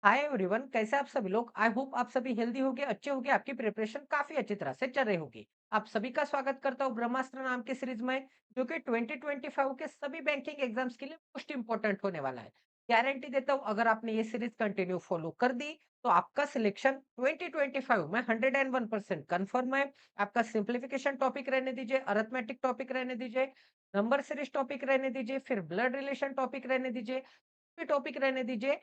Hi everyone, कैसे आप सभी लोग। आई होप आप सभी हेल्दी होगे, अच्छे होगे, आपकी प्रिपरेशन काफी अच्छी तरह से चल रही होगी। आप सभी का स्वागत करता हूँ ब्रह्मास्त्र नाम के सीरीज में, जो कि 2025 के सभी बैंकिंग एग्जाम्स के लिए मोस्ट इंपॉर्टेंट होने वाला है। गारंटी देता हूँ, अगर आपने ये सीरीज कंटिन्यू फॉलो कर दी तो आपका सिलेक्शन 2025 में 101% कन्फर्म है। आपका सिंप्लीफिकेशन टॉपिक रहने दीजिए, अरिथमेटिक टॉपिक रहने दीजिए, नंबर सीरीज टॉपिक रहने दीजिए, फिर ब्लड रिलेशन टॉपिक रहने दीजिए, टॉपिक रहने दीजिए,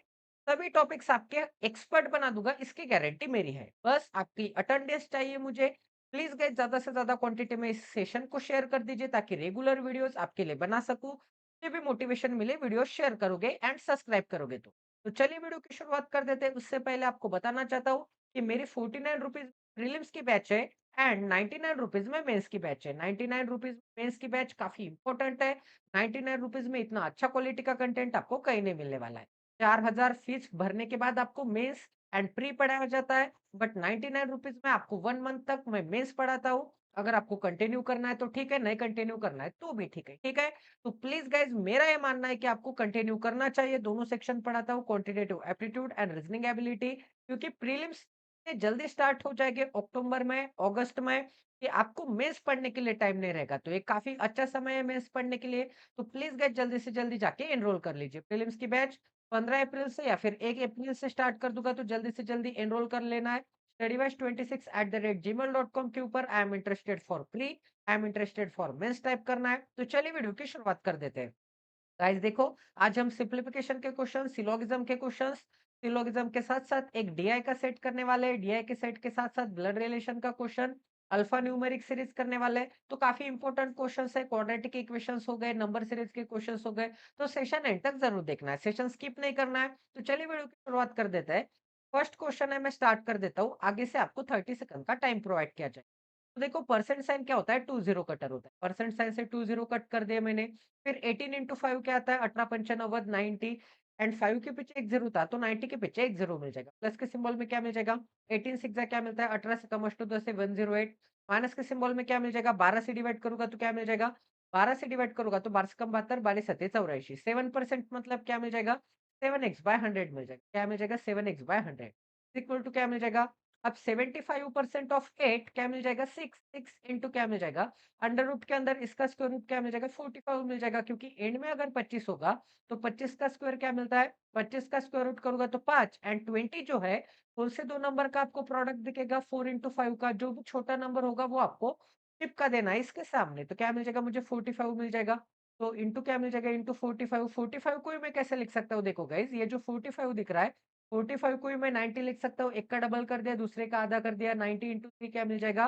सभी टॉपिक्स आपके एक्सपर्ट बना दूंगा, इसकी गारंटी मेरी है। बस आपकी अटेंडेंस चाहिए मुझे। प्लीज गाइस, ज्यादा से ज्यादा क्वांटिटी में इस सेशन को शेयर कर दीजिए ताकि रेगुलर वीडियोस आपके लिए बना सकूं। मुझे भी मोटिवेशन मिले, वीडियो शेयर करोगे एंड सब्सक्राइब करोगे तो चलिए वीडियो की शुरुआत कर देते हैं। उससे पहले आपको बताना चाहता हूँ कि मेरी 49 रुपीज प्रीलिम्स की बैच है एंड 99 रुपीज में मेंस की बैच है। 99 रुपीज मेंस की बैच काफी इंपॉर्टेंट है। 99 रुपीज में इतना अच्छा क्वालिटी का कंटेंट आपको कहीं नहीं मिलने वाला है। 4000 फीस भरने के बाद आपको मेंस एंड प्री पढ़ाया जाता है, बट 99 रुपीज में आपको 1 मंथ तक मैं मेंस पढ़ाता हूँ। अगर आपको कंटिन्यू करना है तो ठीक है, नहीं कंटिन्यू करना है तो भी ठीक है, ठीक है। तो प्लीज गाइज, मेरा ये मानना है कि आपको कंटिन्यू करना चाहिए। दोनों सेक्शन पढ़ाता हूँ, quantitative aptitude and reasoning ability, क्योंकि प्रीलिम्स जल्दी स्टार्ट हो जाएंगे अक्टूबर में, अगस्त में, कि आपको मेंस पढ़ने के लिए टाइम नहीं रहेगा। तो ये काफी अच्छा समय है मेंस पढ़ने के लिए। तो प्लीज गाइज, जल्दी से जल्दी जाके एनरोल कर लीजिए। प्रीलिम्स की बैच 15 अप्रैल से या फिर 1 अप्रैल से स्टार्ट कर दूंगा, तो जल्दी से जल्दी एनरोल कर लेना है। studyways26@gmail.com के ऊपर I am interested for pre, I am interested for mains type करना है। तो चलिए वीडियो की शुरुआत कर देते हैं। गाइस देखो, आज हम सिंप्लीफिकेशन के क्वेश्चन, सिलोगिज्म के क्वेश्चंस, सिलोगिज्म के साथ साथ एक डीआई का सेट करने वाले हैं। डीआई के सेट के साथ साथ ब्लड रिलेशन का क्वेश्चन, अल्फा न्यूमेरिक सीरीज करने वाले हैं। तो काफी इंपॉर्टेंट क्वेश्चंस है। क्वाड्रेटिक इक्वेशंस हो गए, नंबर सीरीज के क्वेश्चंस हो गए। तो सेशन एंड तक जरूर देखना है, सेशन स्किप नहीं करना है। तो चलिए वीडियो की शुरुआत कर देते हैं। फर्स्ट क्वेश्चन है, मैं स्टार्ट कर देता हूँ। आगे से आपको 30 सेकंड का टाइम प्रोवाइड किया जाए। तो देखो, परसेंट साइन क्या होता है, टू जीरो कटर होता है। परसेंट साइन से टू जीरो कट कर दिया मैंने। फिर 18 इंटू फाइव क्या आता है, 18 पंचा 90, 90 एंड फाइव के पीछे एक जीरो था, तो 90 के पीछे एक जीरो मिल जाएगा। प्लस के सिंबल में क्या मिल जाएगा, 18 सिक्स क्या मिलता है, 18 से कम अष्टो 10 से 108। माइनस के सिंबल में क्या मिल जाएगा, 12 से डिवाइड करूंगा तो क्या मिल जाएगा, 12 से डिवाइड करूंगा तो 12 से कम 72, 12 सत्ते 84। 7% मतलब क्या मिल जाएगा, 7x/100 मिल जाएगा। क्या मिल जाएगा, 7x/100 इक्वल टू क्या मिल जाएगा। अब 75% ऑफ 8 क्या मिल जाएगा, 6। 6 इंटू क्या मिल जाएगा, अंडर रूट के अंदर इसका स्क्वायर रूट क्या मिल जाएगा, 45 मिल जाएगा। क्योंकि एंड में अगर 25 होगा तो 25 का स्क्वायर क्या मिलता है, 25 का स्क्वायर रूट करूंगा तो 5 एंड 20 जो है, कौन से दो नंबर का आपको प्रोडक्ट दिखेगा, 4 इंटू 5 का। जो भी छोटा नंबर होगा वो आपको चिपका देना है इसके सामने। तो क्या मिल जाएगा, मुझे 45 मिल जाएगा। तो इंटू क्या मिल जाएगा, इंटू 45। 45 को ही मैं कैसे लिख सकता हूँ, देखो गाइज, ये जो 45 दिख रहा है, 45 को ही मैं 90 लिख सकता हूँ। एक का डबल कर दिया, दूसरे का आधा कर दिया, 90 इंटू थ्री क्या मिल जाएगा,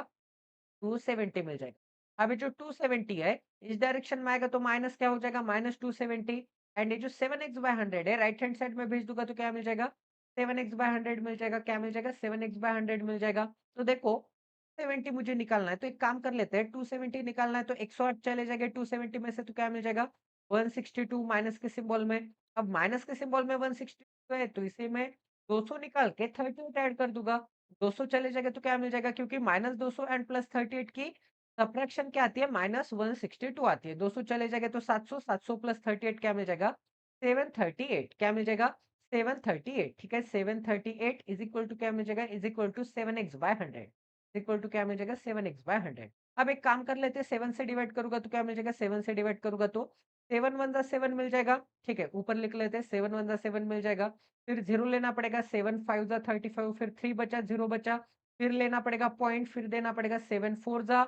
270 मिल जाएगा। अब ये जो 270 है, इस डायरेक्शन में आएगा तो माइनस क्या हो जाएगा, -270। एंड ये जो 7x/100 है, राइट हैंड साइड में भेज दूंगा तो क्या मिल जाएगा, 7x/100 मिल जाएगा। क्या मिल जाएगा, 7x/100 मिल जाएगा। तो देखो, 70 मुझे निकालना है, तो एक काम कर लेते हैं। 270 निकालना है तो 108 चले जाएंगे 270 में से, तो क्या मिल जाएगा, 162 माइनस के सिंबल में। अब माइनस के सिंबल में 162 है, तो इसे मैं 200 निकाल के 38 ऐड कर दूंगा। 200 चले जाएगा तो क्या मिल जाएगा, क्योंकि -200 एंड +38 की सबट्रैक्शन क्या आती है, -162 आती है। 200 चले जाएगा तो 700, 700 प्लस 38 क्या मिल जाएगा, 738। क्या मिल जाएगा, 738। ठीक है, 738 इज इक्वल टू क्या मिल जाएगा, is equal to 7x/100, equal to क्या मिल जाएगा, 7x/100। अब एक काम कर लेते हैं, 7 से डिवाइड करूंगा तो क्या मिल जाएगा, 7 से डिवाइड करूंगा तो 7 1 जा 7 मिल जाएगा। ठीक है, ऊपर लिख लेते हैं, 7 1 जा 7 मिल जाएगा। फिर जीरो लेना पड़ेगा, 7 5 जा 35, फिर 3 बचा, 0 बचा। फिर लेना पड़ेगा पॉइंट, फिर देना पड़ेगा 7 4 जा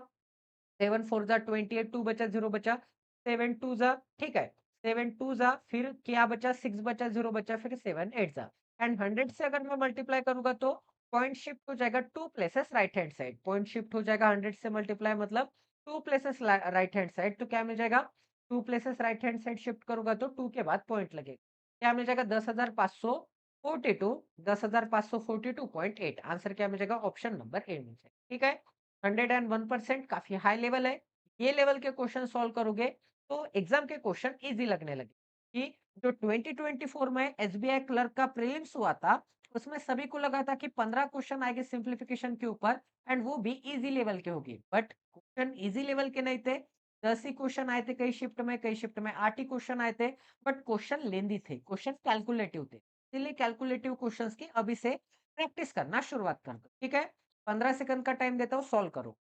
7 4 जा 28, 2 बचा, 0 बचा। 7 2 जा, ठीक है, 7 2 जा, फिर क्या बचा, 6 बचा, 0 बचा, फिर 7 8 जा। एंड 100 से अगर मैं मल्टीप्लाई करूंगा तो पॉइंट शिफ्ट हो जाएगा 2 places right hand side. Point shift हो जाएगा 100 से मल्टीप्लाई मतलब 2 प्लेसेस राइट हैंड साइड। तो क्या मिल जाएगा, 2 places right hand side shift करूंगा तो 2 के बाद पॉइंट लगेगा। क्या मिल जाएगा, 10,542, 10,542.8। आंसर क्या मिल जाएगा, ऑप्शन नंबर ए मिल जाएगा। ठीक है, 101% काफी हाई लेवल है। ये लेवल के क्वेश्चन सॉल्व करोगे तो एग्जाम के क्वेश्चन इजी लगने लगे। कि जो 2024 में एसबीआई क्लर्क का प्रीलिम्स हुआ था, उसमें सभी को लगा था कि 15 क्वेश्चन आएंगे सिंप्लीफिकेशन के ऊपर एंड वो भी इजी लेवल के होगी, बट क्वेश्चन इजी लेवल के नहीं थे। 10 ही क्वेश्चन आए थे, कई शिफ्ट में 8 ही क्वेश्चन आए थे। बट क्वेश्चन लेंदी थे, क्वेश्चन कैलकुलेटिव थे। इसीलिए कैलकुलेटिव क्वेश्चंस की अभी से प्रैक्टिस करना शुरुआत कर दो, ठीक है? 15 सेकंड का टाइम देता हूँ, सॉल्व करो।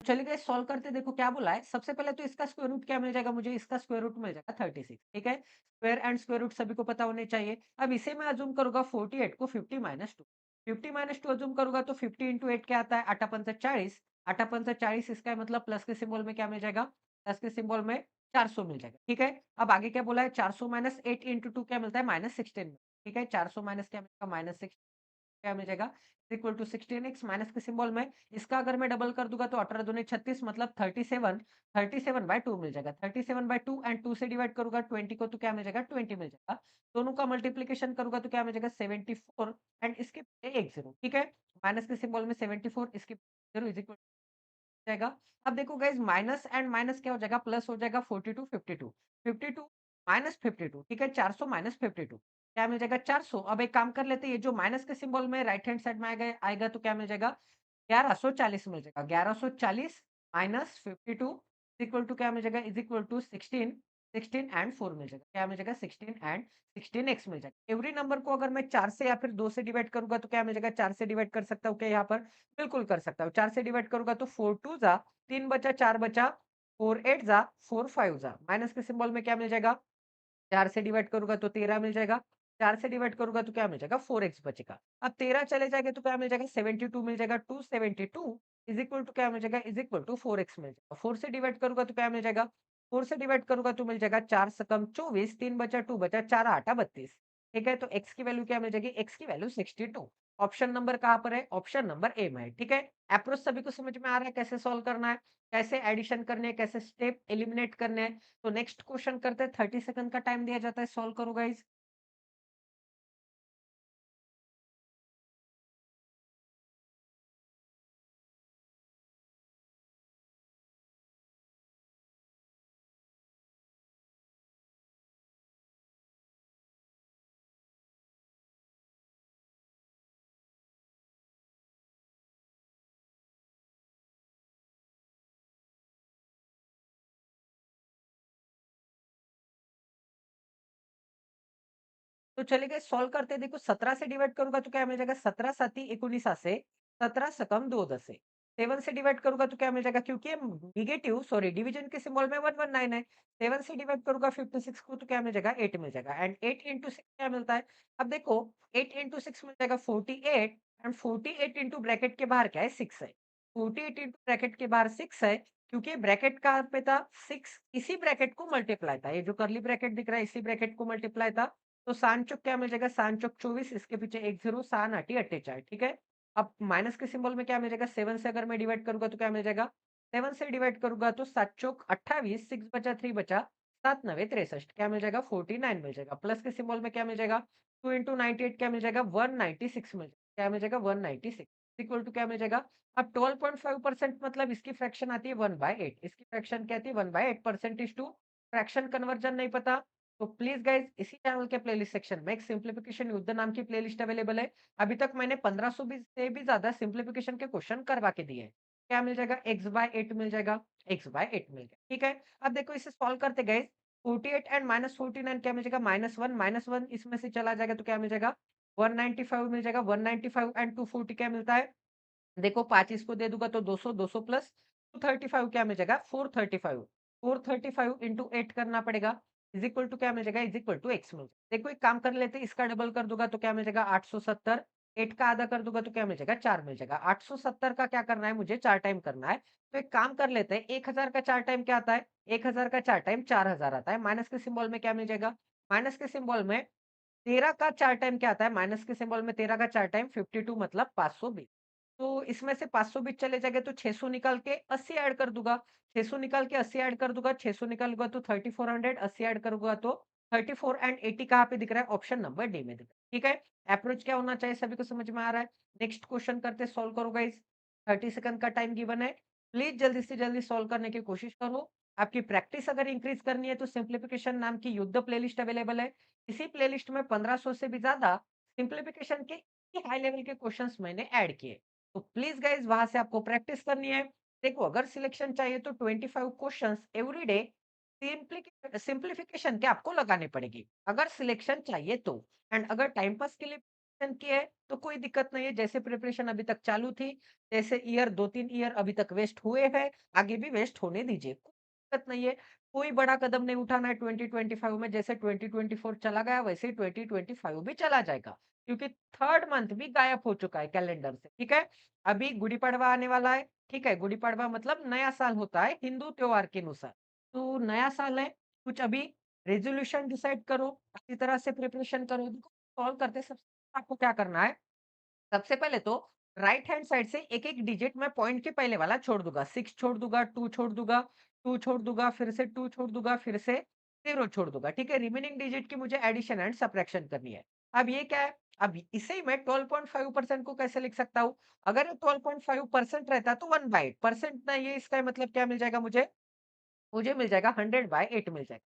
चलिए गाइस सॉल्व करते हैं, देखो क्या बोला है। सबसे पहले तो इसका स्क्वायर रूट क्या मिल जाएगा मुझे, इसका स्क्वायर रूट मिल जाएगा 36, ठीक है? स्क्वायर एंड स्क्वायर रूट सभी को पता होने चाहिए। अब इसे मैं अज़्यूम करूँगा 48 को 50 माइनस 2। 50 माइनस 2 अज़्यूम करूँगा तो 50 इंटू 8 क्या आता है? 8 पंचा 40, 8 पंचा 40 इसका मतलब प्लस के सिंबल में क्या मिल जाएगा? प्लस के सिंबल में 400 मिल जाएगा, ठीक है? अब आगे क्या बोला है? 400 माइनस 8 इंटू 2 क्या मिलता है? माइनस 16, ठीक है? 400 माइनस क्या मिलेगा? माइनस 6 क्या मिल जाएगा? इक्वल टू 16x माइनस के सिंबल में इसका अगर मैं डबल कर दूंगा तो 18 दूनी 36 मतलब 37, 37/2 मिल जाएगा। 37/2 एंड 2 से डिवाइड करूंगा 20 को तो क्या मिल जाएगा? 20 मिल जाएगा। दोनों का मल्टीप्लिकेशन करूंगा तो क्या मिल जाएगा? 74 एंड इसके पीछे एक जीरो, ठीक है? माइनस के सिंबल में 74 इसके जीरो इज इक्वल जाएगा। अब देखो गाइस माइनस एंड माइनस क्या हो जाएगा? प्लस हो जाएगा 42, 52। 52 माइनस 52, ठीक है? 400 माइनस 52 क्या मिल जाएगा? 400। अब एक काम कर लेते हैं, ये जो माइनस के सिंबल में राइट हैंड साइड में आएगा आएगा तो क्या मिल जाएगा? 1140 मिल जाएगा। 1140 माइनस 52 इक्वल टू क्या मिल जाएगा? इज इक्वल टू 16, 16 एंड 4 मिल जाएगा। क्या मिल जाएगा? 16 एंड 16x मिल जाएगा। एवरी नंबर को अगर मैं 4 से या फिर 2 से डिवाइड करूंगा तो क्या मिल जाएगा? 4 से डिवाइड कर सकता हूँ क्या यहाँ पर? बिल्कुल कर सकता हूँ। 4 से डिवाइड करूँगा तो 4 2 जा 3 बचा 4 बचा, 4 8 जा 4 5 जा, माइनस के सिंबल में क्या मिल जाएगा? 4 से डिवाइड करूँगा तो 13 मिल जाएगा। 4 से डिवाइड करूँगा तो क्या मिल जाएगा? 4x बचेगा। अब 13 चले जाएँगे तो क्या मिल जाएगा? 72 मिल जाएगा। 272 इज़ इक्वल टू क्या मिल जाएगा? इज़ इक्वल टू 4x मिल जाएगा। 4 से डिवाइड करूँगा तो क्या मिल जाएगा? 4 से डिवाइड करूँगा तो मिल जाएगा 4 सकम 24, 3 बचा 2 बचा 4 आठा 32। ठीक है? तो x की वैल्यू क्या मिल जाएगी? x की वैल्यू 62। ऑप्शन नंबर कहाँ पर है? ऑप्शन नंबर ए में है। ठीक है? अप्रोच सभी को समझ में आ रहा है कैसे सॉल्व करना है? कैसे एडिशन करनी है? कैसे स्टेप एलिमिनेट करने हैं? तो नेक्स्ट क्वेश्चन करते हैं। 30 सेकंड का टाइम दिया जाता है, सॉल्व करो गाइस। तो चलिए सॉल्व करते हैं। देखो 17 से डिवाइड करूंगा तो क्या मिल जाएगा? 17 साती 19 से 17 सकम 2 10 7 से डिवाइड करूंगा तो क्या मिल जाएगा? क्योंकि निगेटिव सॉरी डिवीजन के सिंबल में 119 है। 7 से डिवाइड करूंगा 56 को तो क्या मिल जाएगा? 8 मिल जाएगा एंड 8 इंटू 6 क्या मिलता है? अब देखो 8 इंटू 6 मिल जाएगा 48 एंड 48 इंटू ब्रैकेट के बाहर क्या है? 6 है। 48 इंटू ब्रैकेट के बाहर 6 है क्योंकि ब्रैकेट कहाँ पे था? 6 इसी ब्रैकेट को मल्टीप्लाई था। ये जो कर्ली ब्रैकेट दिख रहा है इसी ब्रैकेट को मल्टीप्लाई था। तो सान चौक क्या मिल जाएगा? सान चौक 24 इसके पीछे एक जीरो सान आठी 48 ठीक है? अब माइनस के सिंबल में क्या मिल जाएगा? 7 से अगर मैं डिवाइड करूँगा तो क्या मिल जाएगा? 7 से डिवाइड करूँगा तो 7 चौक 28 6 बचा 3 बचा 7 9 63 क्या मिल जाएगा? 49 मिल जाएगा। प्लस के सिंबल में क्या मिल जाएगा? 2 इंटू 98 क्या मिल जाएगा? 196 मिल जाएगा। क्या मिल जाएगा? 196 इक्वल टू क्या मिल जाएगा? अब 12.5% मतलब इसकी फ्रैक्शन आती है 1/8। इसकी फ्रैक्शन क्या आती है? 1/8 परसेंटेज टू फ्रैक्शन कन्वर्जन नहीं पता तो प्लीज गाइज इसी चैनल के प्लेलिस्ट सेक्शन में एक सिंप्लीफिकेशन युद्ध नाम की प्लेलिस्ट अवेलेबल है। अभी तक मैंने 1500 से भी ज्यादा सिंप्लीफिकेशन के क्वेश्चन करवा के दिए हैं। क्या मिल जाएगा? x/8 मिल जाएगा। x/8 मिल गया, ठीक है? अब देखो इसे सॉल्व करते गए 48 एंड माइनस 49 क्या मिल जाएगा? -1 इसमें से चला जाएगा तो क्या मिल जाएगा? 195 मिल जाएगा। 195 एंड 240 क्या मिलता है? देखो 5 इसको दे दूंगा तो 200 200 प्लस 235 क्या मिल जाएगा? 435 435 इंटू 8 करना पड़ेगा इज इक्वल टू क्या मिल जाएगा? इज इक्वल टू एक्स मिल जाएगा। देखो एक काम कर लेते हैं, इसका डबल कर दूंगा तो क्या मिल जाएगा? 870 8 का आधा कर दूंगा तो क्या मिल जाएगा? 4 मिल जाएगा। 870 का क्या करना है मुझे? 4 टाइम करना है। तो एक काम कर लेते हैं, 1000 का 4 टाइम क्या आता है? 1000 का 4 टाइम 4000 आता है। माइनस के सिंबल में क्या मिल जाएगा? माइनस के सिंबल में 13 का 4 टाइम क्या आता है? माइनस के सिंबल में 13 का 4 टाइम 52 मतलब 520। तो इसमें से 520 चले जाएंगे तो 600 निकाल के 80 ऐड कर दूंगा। 600 निकाल के 80 ऐड कर दूंगा। 600 निकालूंगा तो 3400 80 ऐड करूंगा तो 34 एंड 80 कहाँ पे दिख रहा है? ऑप्शन नंबर डी में दिख रहा है। ठीक है? अप्रोच क्या होना चाहिए सभी को समझ में आ रहा है? नेक्स्ट क्वेश्चन करते सॉल्व करो गाइस। 30 सेकंड का टाइम गिवन है। प्लीज जल्दी से जल्दी सॉल्व करने की कोशिश करो। आपकी प्रैक्टिस अगर इंक्रीज करनी है तो सिंप्लीफिकेशन नाम की युद्ध प्लेलिस्ट अवेलेबल है। इसी प्लेलिस्ट में 1500 से भी ज्यादा सिंप्लीफिकेशन के हाई लेवल के क्वेश्चंस मैंने ऐड किए। तो प्लीज गाइस वहां से आपको प्रैक्टिस करनी है। देखो अगर सिलेक्शन चाहिए तो 25 क्वेश्चंस एवरी डे सिंप्लीफिकेशन के आपको लगाने पड़ेगी अगर सिलेक्शन चाहिए तो। एंड अगर टाइम पास के लिए प्रिपरेशन की है तो कोई दिक्कत नहीं है। जैसे प्रिपरेशन अभी तक चालू थी, जैसे ईयर 2-3 ईयर अभी तक वेस्ट हुए हैं, आगे भी वेस्ट होने दीजिए, कोई दिक्कत नहीं है। कोई बड़ा कदम नहीं उठाना है 2025 में। जैसे 2024 चला गया वैसे ही 2025 भी चला जाएगा, क्योंकि थर्ड मंथ भी गायब हो चुका है कैलेंडर से। ठीक है, अभी गुड़ी पड़वा आने वाला है। ठीक है, गुड़ी पड़वा मतलब नया साल होता है हिंदू त्योहार के अनुसार। तो नया साल है, कुछ अभी रेज़ोल्यूशन डिसाइड करो, अच्छी तरह से प्रिपरेशन करो। देखो सॉल्व करते सबसे आपको क्या करना है, सबसे पहले तो राइट हैंड साइड से एक-एक डिजिट मैं पॉइंट के पहले वाला छोड़ दूँगा। 6 छोड़ दूँगा, 2 छोड़ दूँगा, 2 छोड़ दूँगा, फिर से 2 छोड़ दूँगा, फिर से 0 छोड़ दूँगा। ठीक है? रिमेनिंग डिजिट की मुझे एडिशन एंड सबट्रैक्शन करनी है। अब ये क्या है? अब इसे ही मैं 12.5% को कैसे लिख सकता हूँ? अगर ये 12.5% रहता तो 1/8 परसेंट नहीं है, इसका मतलब क्या मिल जाएगा मुझे? मुझे मिल जाएगा 100/8 मिल जाएगा।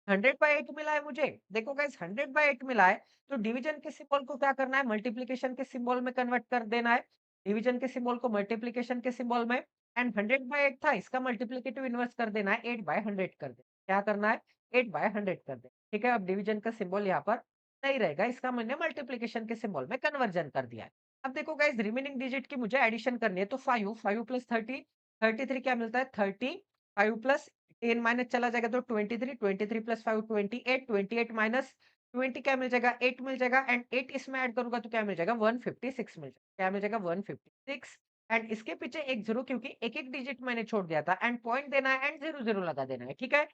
100/8 मिला है मुझे। देखो गाइस 100/8 मिला है, तो डिवीजन के सिंबल को क्या करना है? मल्टीप्लिकेशन के सिंबल में कन्वर्ट कर देना है। डिवीजन के सिंबल को मल्टीप्लिकेशन के सिंबल में। एंड 100/8 था, इसका मल्टीप्लिकेटिव इन्वर्स कर देना है, 8/100 कर देना। क्या करना है? 8/100 कर देना। ठीक है, अब डिवीजन का सिंबल यहाँ पर नहीं रहेगा, इसका मैंने मल्टीप्लिकेशन के सिंबल में कन्वर्जन कर दिया है। अब देखो गाइस रिमेनिंग डिजिट की मुझे एडिशन करनी है, तो 5, 5 प्लस 30, 33 क्या मिलता है? 30, 5 प्लस 10 माइनस चला जाएगा तो 23, 23 प्लस 5 28, 28 माइनस 20 क्या मिल जाएगा? 8 मिल जाएगा। एंड 8 इसमें ऐड करूँगा तो क्या मिल जाएगा? 156 मिल जाएगा। क्या मिल जाएगा? 156। एंड इसके पीछे एक 0, क्योंकि एक-एक डिजिट मैंने छोड़ दिया था। एंड पॉइंट देना है एंड 0, 0 लगा देना है। ठीक है?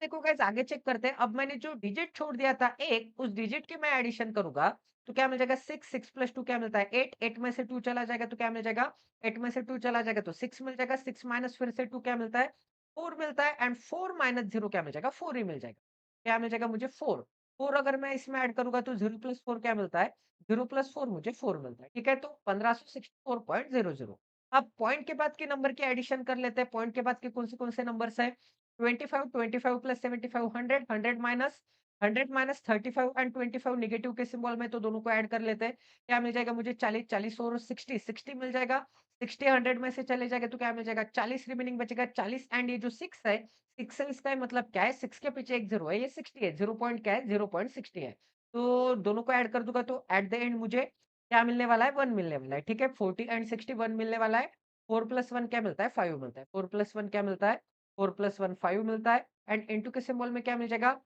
देखो गाइस आगे चेक करते हैं। अब मैंने जो डिजिट छोड़ दिया था एक, उस डिजिट की मैं एडिशन करूँगा तो क्या मिल जाएगा? 6, 6 प्लस 2 क्या मिलता है? 8, 8 में से 2 चला जाएगा तो क्या मिल जाएगा? 8 में से 2 चला जाएगा तो 6 मिल जाएगा। 6 माइनस फिर से 2 क्या मिलता है? 4 मिलता है। एंड 4 माइनस 0 क्या मिल जाएगा? 4 ही मिल जाएगा। क्या मिल जाएगा मुझे? 4। 4 अगर मैं इसमें ऐड करूँगा तो 0 प्लस 4 क्या मिलता है? 0 प्लस 4 मुझे 4 मिलता है। ठीक है? तो 1564.00। अब पॉइंट के बाद के नंबर की एडिशन कर लेते हैं। पॉइंट के बाद के कौन से नंबर्स हैं? 25, 25 प्लस 75 100, 100 माइनस 35 एंड 25 नेगेटिव के सिंबल में, तो दोनों को ऐड कर लेते हैं। क्या मिल जाएगा मुझे? 40, 40 और 60, 60 मिल जाएगा। 60 100 में से चले जाएगा तो क्या मिल जाएगा? 40 रिमेनिंग बचेगा 40। एंड ये जो 6 है, 6 है इसका मतलब क्या है? 6 के पीछे एक 0 है, ये 60 है। 0 पॉइंट क्या है? 0.60 है। तो दोनों को ऐड कर दूँगा तो एट द एंड मुझे क्या मिलने वाला है? 1 मिलने वाला है। ठीक है? 40 एंड 60 1 मिलने वाला है। 4 प्लस 1 क्या मिलता है? 5 मिलता है। 4 प्लस 1 क्या मिलता है? 4 प्लस 1 5 मिलता है। एंड इंटू के सिंबल में क्या मिल जाएगा?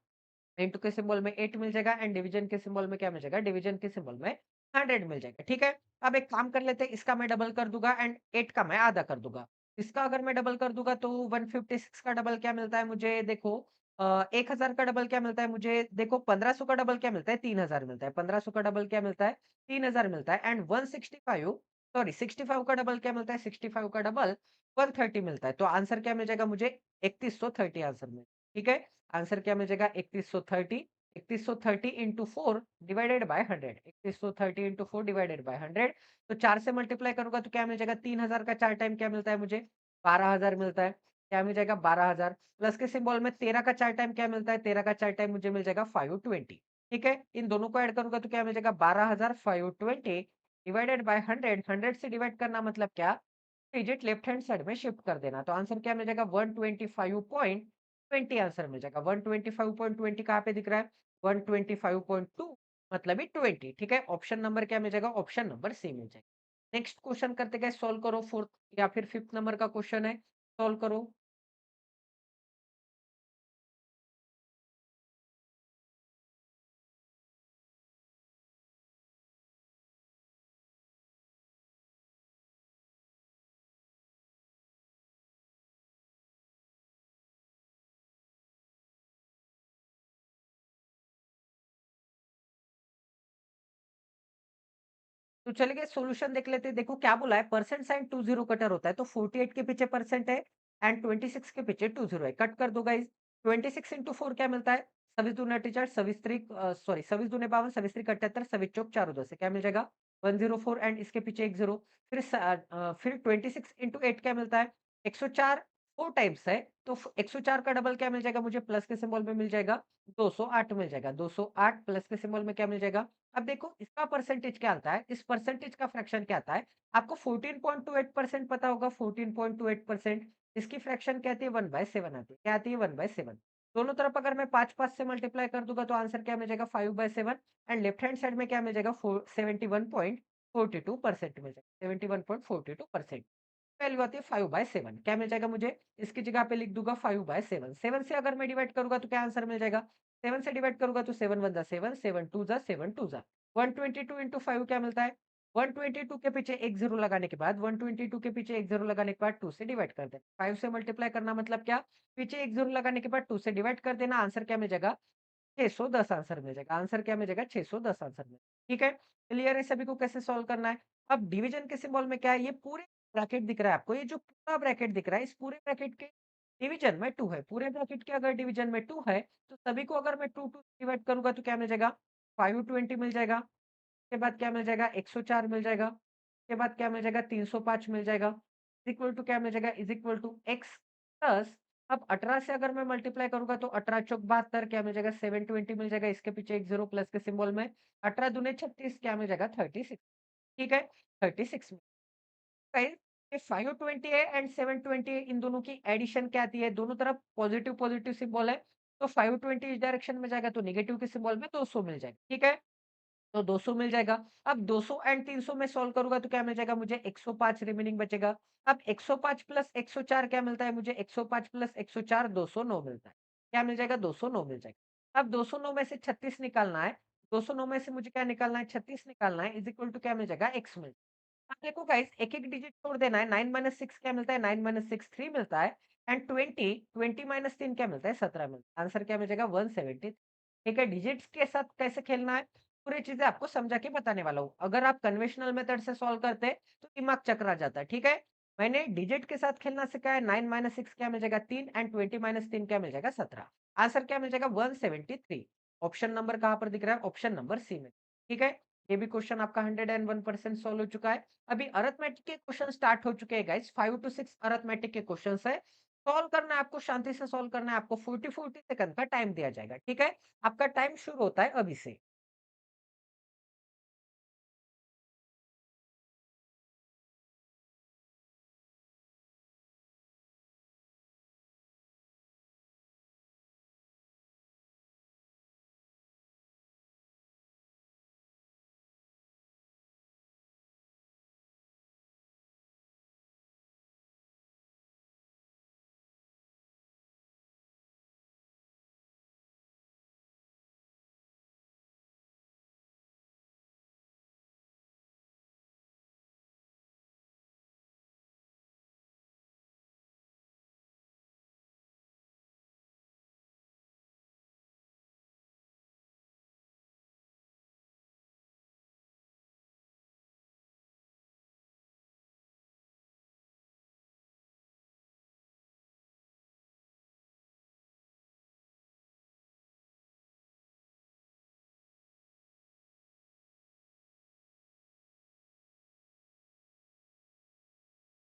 इंटू के सिंबल में 8 मिल जाएगा। एंड डिवीजन के सिंबल में क्या मिल जाएगा? डिवीजन के सिंबल में 100 मिल जाएगा। ठीक है? अब एक काम कर लेते हैं, इसका मैं डबल कर दूँगा एंड 8 का मैं आधा कर दूँगा। इसका अगर मैं डबल कर दूँगा तो 156 का डबल क्या मिलता है मुझे? देखो 1000 का डबल क्या मिलता है मुझे? देखो 1500 का डबल क्या मिलता है? 3000 मिलता है। 1500 का डबल क्या मिलता है? 3000 मिलता है। एंड 65 का डबल क्या मिलता है? 65 का डबल 130 मिलता है। तो आंसर क्या मिल जाएगा मुझे? 3130 आंसर में। ठीक है? आंसर क्या मिल जाएगा? 3130। 3130 into 4 divided by 100। 3130 into 4 divided by 100। तो 4 से मल्टीप्लाई करूंगा तो क्या मिल जाएगा? 3000 का 4 टाइम क्या मिलता है मुझे? 12000 मिलता है। क्या मिल जाएगा? 12000। प्लस के सिंबल में 13 का 4 टाइम क्या मिलता है? 13 का 4 टाइम मुझे मिल जाएगा 520। ठीक है, इन दोनों को ऐड करूंगा तो क्या मिल जाएगा? 12520 डिवाइडेड बाय 100। 100 से डिवाइड करना मतलब क्या? डिजिट लेफ्ट हैंड साइड में शिफ्ट कर देना। तो आंसर क्या मिल जाएगा? 125.20 आंसर मिल जाएगा। 125.20 कहाँ पे दिख रहा है? 125.2 मतलब ही 20। ठीक है, ऑप्शन नंबर क्या मिल जाएगा? ऑप्शन नंबर सी मिल जाएगा। नेक्स्ट क्वेश्चन करते गए, सॉल्व करो। फोर्थ या फिर फिफ्थ नंबर का क्वेश्चन है, सॉल्व करो। तो चलिए सॉल्यूशन देख लेते हैं। देखो क्या बोला है, परसेंट साइन 20 कटर होता है, तो 48 के पीछे परसेंट है एंड 26 के पीछे 20 है। कट कर दो गाइस। 26 इंटू 4 क्या मिलता है? 26 दूनी 48, 26 दूनी 52, 26 त्रिक 78, 26 चौक 4 2 से क्या मिल जाएगा 104 एंड इसके पीछे एक जीरो। फिर 26 इंटू 8 क्या मिलता है 104 4 टाइम्स है तो 104 का डबल क्या मिल जाएगा मुझे प्लस के सिंबल में मिल जाएगा 208 मिल जाएगा 208 प्लस के सिंबल में क्या मिल जाएगा। अब देखो इसका परसेंटेज क्या आता है, इस परसेंटेज का फ्रैक्शन क्या आता है, आपको 14.28% पता होगा 14.28%। इसकी फ्रैक्शन क्या आती है 1/7 आती है, क्या आती है 1/7। दोनों तरफ अगर मैं 5-5 से मल्टीप्लाई कर दूंगा तो आंसर क्या मिल जाएगा 5/7 एंड लेफ्ट हैंड साइड में क्या मिल जाएगा 71.42% मिल जाएगा 71.42%। वैल्यू आती है 5/7 क्या मिल जाएगा मुझे, इसकी जगह पे लिख दूंगा 5/7। 7 से अगर मैं डिवाइड करूंगा तो क्या आंसर मिल जाएगा, 7 से डिवाइड करूंगा तो 7 1 जा 7, 7 2 जा 7 2 जा 122 इंटू 5 क्या मिलता है 122 के पीछे एक जीरो लगाने के बाद 122 के पीछे एक जीरो लगाने के बाद 2 से डिवाइड कर देना। 5 से मल्टीप्लाई करना मतलब क्या, पीछे एक जीरो लगाने के बाद 2 से डिवाइड कर देना, आंसर क्या मिल जाएगा 610 आंसर मिल जाएगा। आंसर क्या मिल जाएगा 610 आंसर मिल, ठीक है। क्लियर है सभी को कैसे सॉल्व करना है। अब डिवीजन के सिंबल में क्या है, ये पूरे ब्रैकेट दिख रहा है आपको, ये जो पूरा ब्रैकेट दिख रहा है, इस पूरे ब्रैकेट के डिवीजन में 2 है। पूरे ब्रैकेट के अगर डिवीजन में 2 है, तो सभी को अगर मैं 2 से डिवाइड करूँगा तो क्या मिल जाएगा 520 मिल जाएगा। उसके बाद क्या मिल जाएगा 104 मिल जाएगा। उसके बाद क्या मिल जाएगा 305 मिल जाएगा। इक्वल टू क्या मिल जाएगा is equal to x plus, अब 18 से अगर मैं मल्टीप्लाई करूंगा तो 18 चौक 72 क्या मिल जाएगा 720 मिल जाएगा, इसके पीछे एक जीरो प्लस के सिंबल में 18 दूने 36 क्या मिल जाएगा 36, ठीक है 36 में गाइस, ये 520 है एंड 720 है, इन दोनों की एडिशन क्या आती है, दोनों तरफ पॉजिटिव पॉजिटिव सिंबल है, तो 520 इस डायरेक्शन में जाएगा तो नेगेटिव के सिंबल में 200 मिल जाएगा, ठीक है। तो 200 मिल जाएगा। अब 200 एंड 300 में सॉल्व करूँगा तो क्या मिल जाएगा मुझे 105 रिमेनिंग बचेगा। अब 105 प्लस 104 क्या मिलता है मुझे 105 प्लस 104 209 मिलता है। क्या मिल जाएगा 209 मिल जाएगा। अब 209 में से 36 निकालना है। 209 में से मुझे क्या निकालना है 36 निकालना है इज़ इक्वल टू क्या मिल जाएगा x मिल, अब देखो गाइस एक-एक डिजिट छोड़ देना है। 9 - 6 क्या मिलता है 9 - 6 3 मिलता है एंड 20 - 3 क्या मिलता है 17 मिलता है। आंसर क्या मिल जाएगा 170, ठीक है। डिजिट्स के साथ कैसे खेलना है पूरी चीजें आपको समझा के बताने वाला हूँ। अगर आप कन्वेंशनल मेथड से सॉल्व करते हैं तो दिमाग चकरा जाता है, ठीक है। मैंने डिजिट के साथ खेलना सिखाया। 9 - 6 क्या मिल जाएगा 3 एंड 20 - 3 क्या मिल जाएगा 17। आंसर क्या मिल जाएगा 173। ऑप्शन नंबर कहाँ पर दिख रहा है, ऑप्शन नंबर सी में, ठीक है। ये भी क्वेश्चन आपका 101% सॉल्व हो चुका है। अभी अरिथमेटिक के क्वेश्चन स्टार्ट हो चुके हैं गाइस। 5 to 6 अरिथमेटिक के क्वेश्चंस है। सॉल्व करना है आपको, शांति से सॉल्व करना है आपको। 40 सेकंड का टाइम दिया जाएगा, ठीक है। आपका टाइम शुरू होता है अभी से।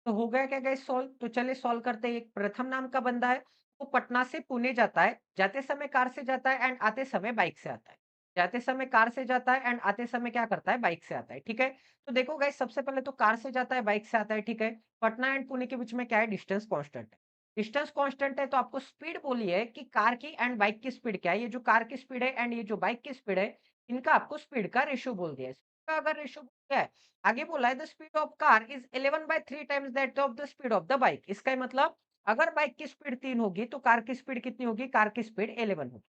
तो हो गया क्या गाइस सॉल्व, तो चलिए सॉल्व करते हैं। एक प्रथम नाम का बंदा है, वो पटना से पुणे जाता है। जाते समय कार से जाता है एंड आते समय बाइक से आता है। जाते समय कार से जाता है एंड आते समय क्या करता है बाइक से आता है, ठीक है। तो देखो गाइस सबसे पहले तो कार से जाता है बाइक से आता है, ठीक है। पटना एंड पुणे के बीच में क्या है डिस्टेंस कांस्टेंट है। डिस्टेंस कांस्टेंट है तो आपको स्पीड बोली है कि कार की एंड बाइक की स्पीड क्या है। ये जो कार की स्पीड है एंड ये जो बाइक की स्पीड है, इनका आपको स्पीड का रेशियो बोल दिया है। Speed का अगर रेशियो क्या है, आगे बोला है the speed of car is 11/3 times that of the speed of the bike. इसका मतलब अगर बाइक की स्पीड 3 होगी तो कार की स्पीड कितनी होगी, कार की स्पीड 11 होगी।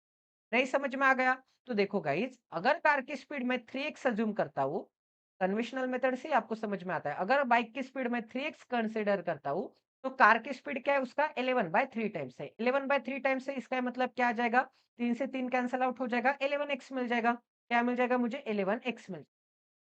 नहीं समझ में आ गया। तो देखो गाइस अगर कार की स्पीड में 3x अज्यूम करता हूँ, कन्वेंशनल मेथड से आपको समझ में आता है। अगर बाइक की स्पीड में 3x कंसीडर करता हूँ तो कार की स्पीड क्या है उसका 11/3 टाइम्स है। 11/3 टाइम्स है इसका मतलब क्या आ जाएगा, 3 से 3 कैंसिल आउट हो जाएगा, 11x मिल जाएगा। क्या मिल जाएगा मुझे 11x मिल,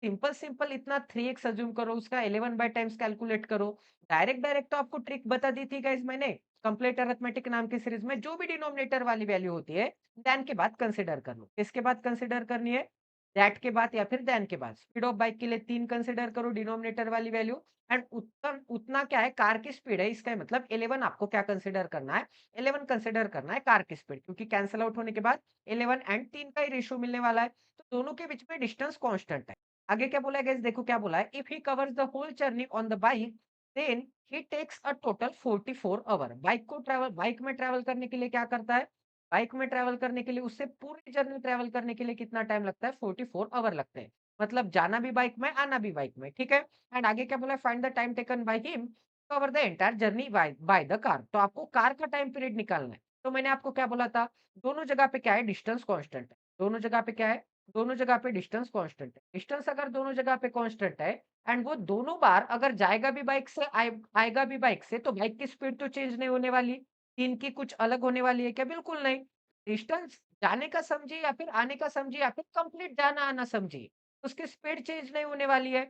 सिंपल सिंपल इतना 3x अज्यूम करो, उसका 11 बाय टाइम्स कैलकुलेट करो। डायरेक्ट डायरेक्ट तो आपको ट्रिक बता दी थी गाइस मैंने। कंप्लीट अरिथमेटिक नाम की सीरीज में जो भी डिनोमिनेटर वाली वैल्यू होती है देन के बाद कंसिडर कर लो। किसके बाद कंसिडर करनी है? दैट के बाद या फिर देन के बाद। स्पीड ऑफ बाइक के लिए 3 कंसिडर करो डिनोमिनेटर वाली वैल्यू एंड उतना उतना क्या है कार की स्पीड है, इसका मतलब 11 आपको क्या कंसिडर करना है? 11 कंसिडर करना है कार की स्पीड, क्योंकि कैंसल आउट होने के बाद 11 एंड 3 का ही रेशियो मिलने वाला है, तो दोनों के बीच में डिस्टेंस कांस्टेंट है। आगे क्या बोला है गाइस, देखो क्या बोला है, if he covers the whole journey on the bike then he takes a total 44 hour. Bike में ट्रैवल करने के लिए क्या करता है? बाइक में ट्रैवल करने के लिए उससे पूरी जर्नी ट्रैवल करने के लिए कितना टाइम लगता है? 44 आवर लगते हैं। मतलब जाना भी बाइक में, आना भी बाइक में, ठीक है? एंड आगे क्या बोला है, find the time taken by him to cover the entire journey by by the car. तो आपको कार का टाइम पीरियड निकालना है। तो मैंने आपको क्या बोला था? दोनों जगह पे क्या है? डिस्टेंस कांस्टेंट है। दोनों जगह पे क्या है? दोनों जगह पे डिस्टेंस कांस्टेंट है। डिस्टेंस अगर दोनों जगह पे कांस्टेंट है एंड वो दोनों बार अगर जाएगा भी बाइक से, आएगा भी बाइक से, तो बाइक की स्पीड तो चेंज नहीं होने वाली। इनकी कुछ अलग होने वाली है क्या? बिल्कुल नहीं। डिस्टेंस जाने का समझिए या फिर आने का समझिए या फिर कंप्लीट जाना-आना समझिए, उसकी स्पीड चेंज नहीं होने वाली है।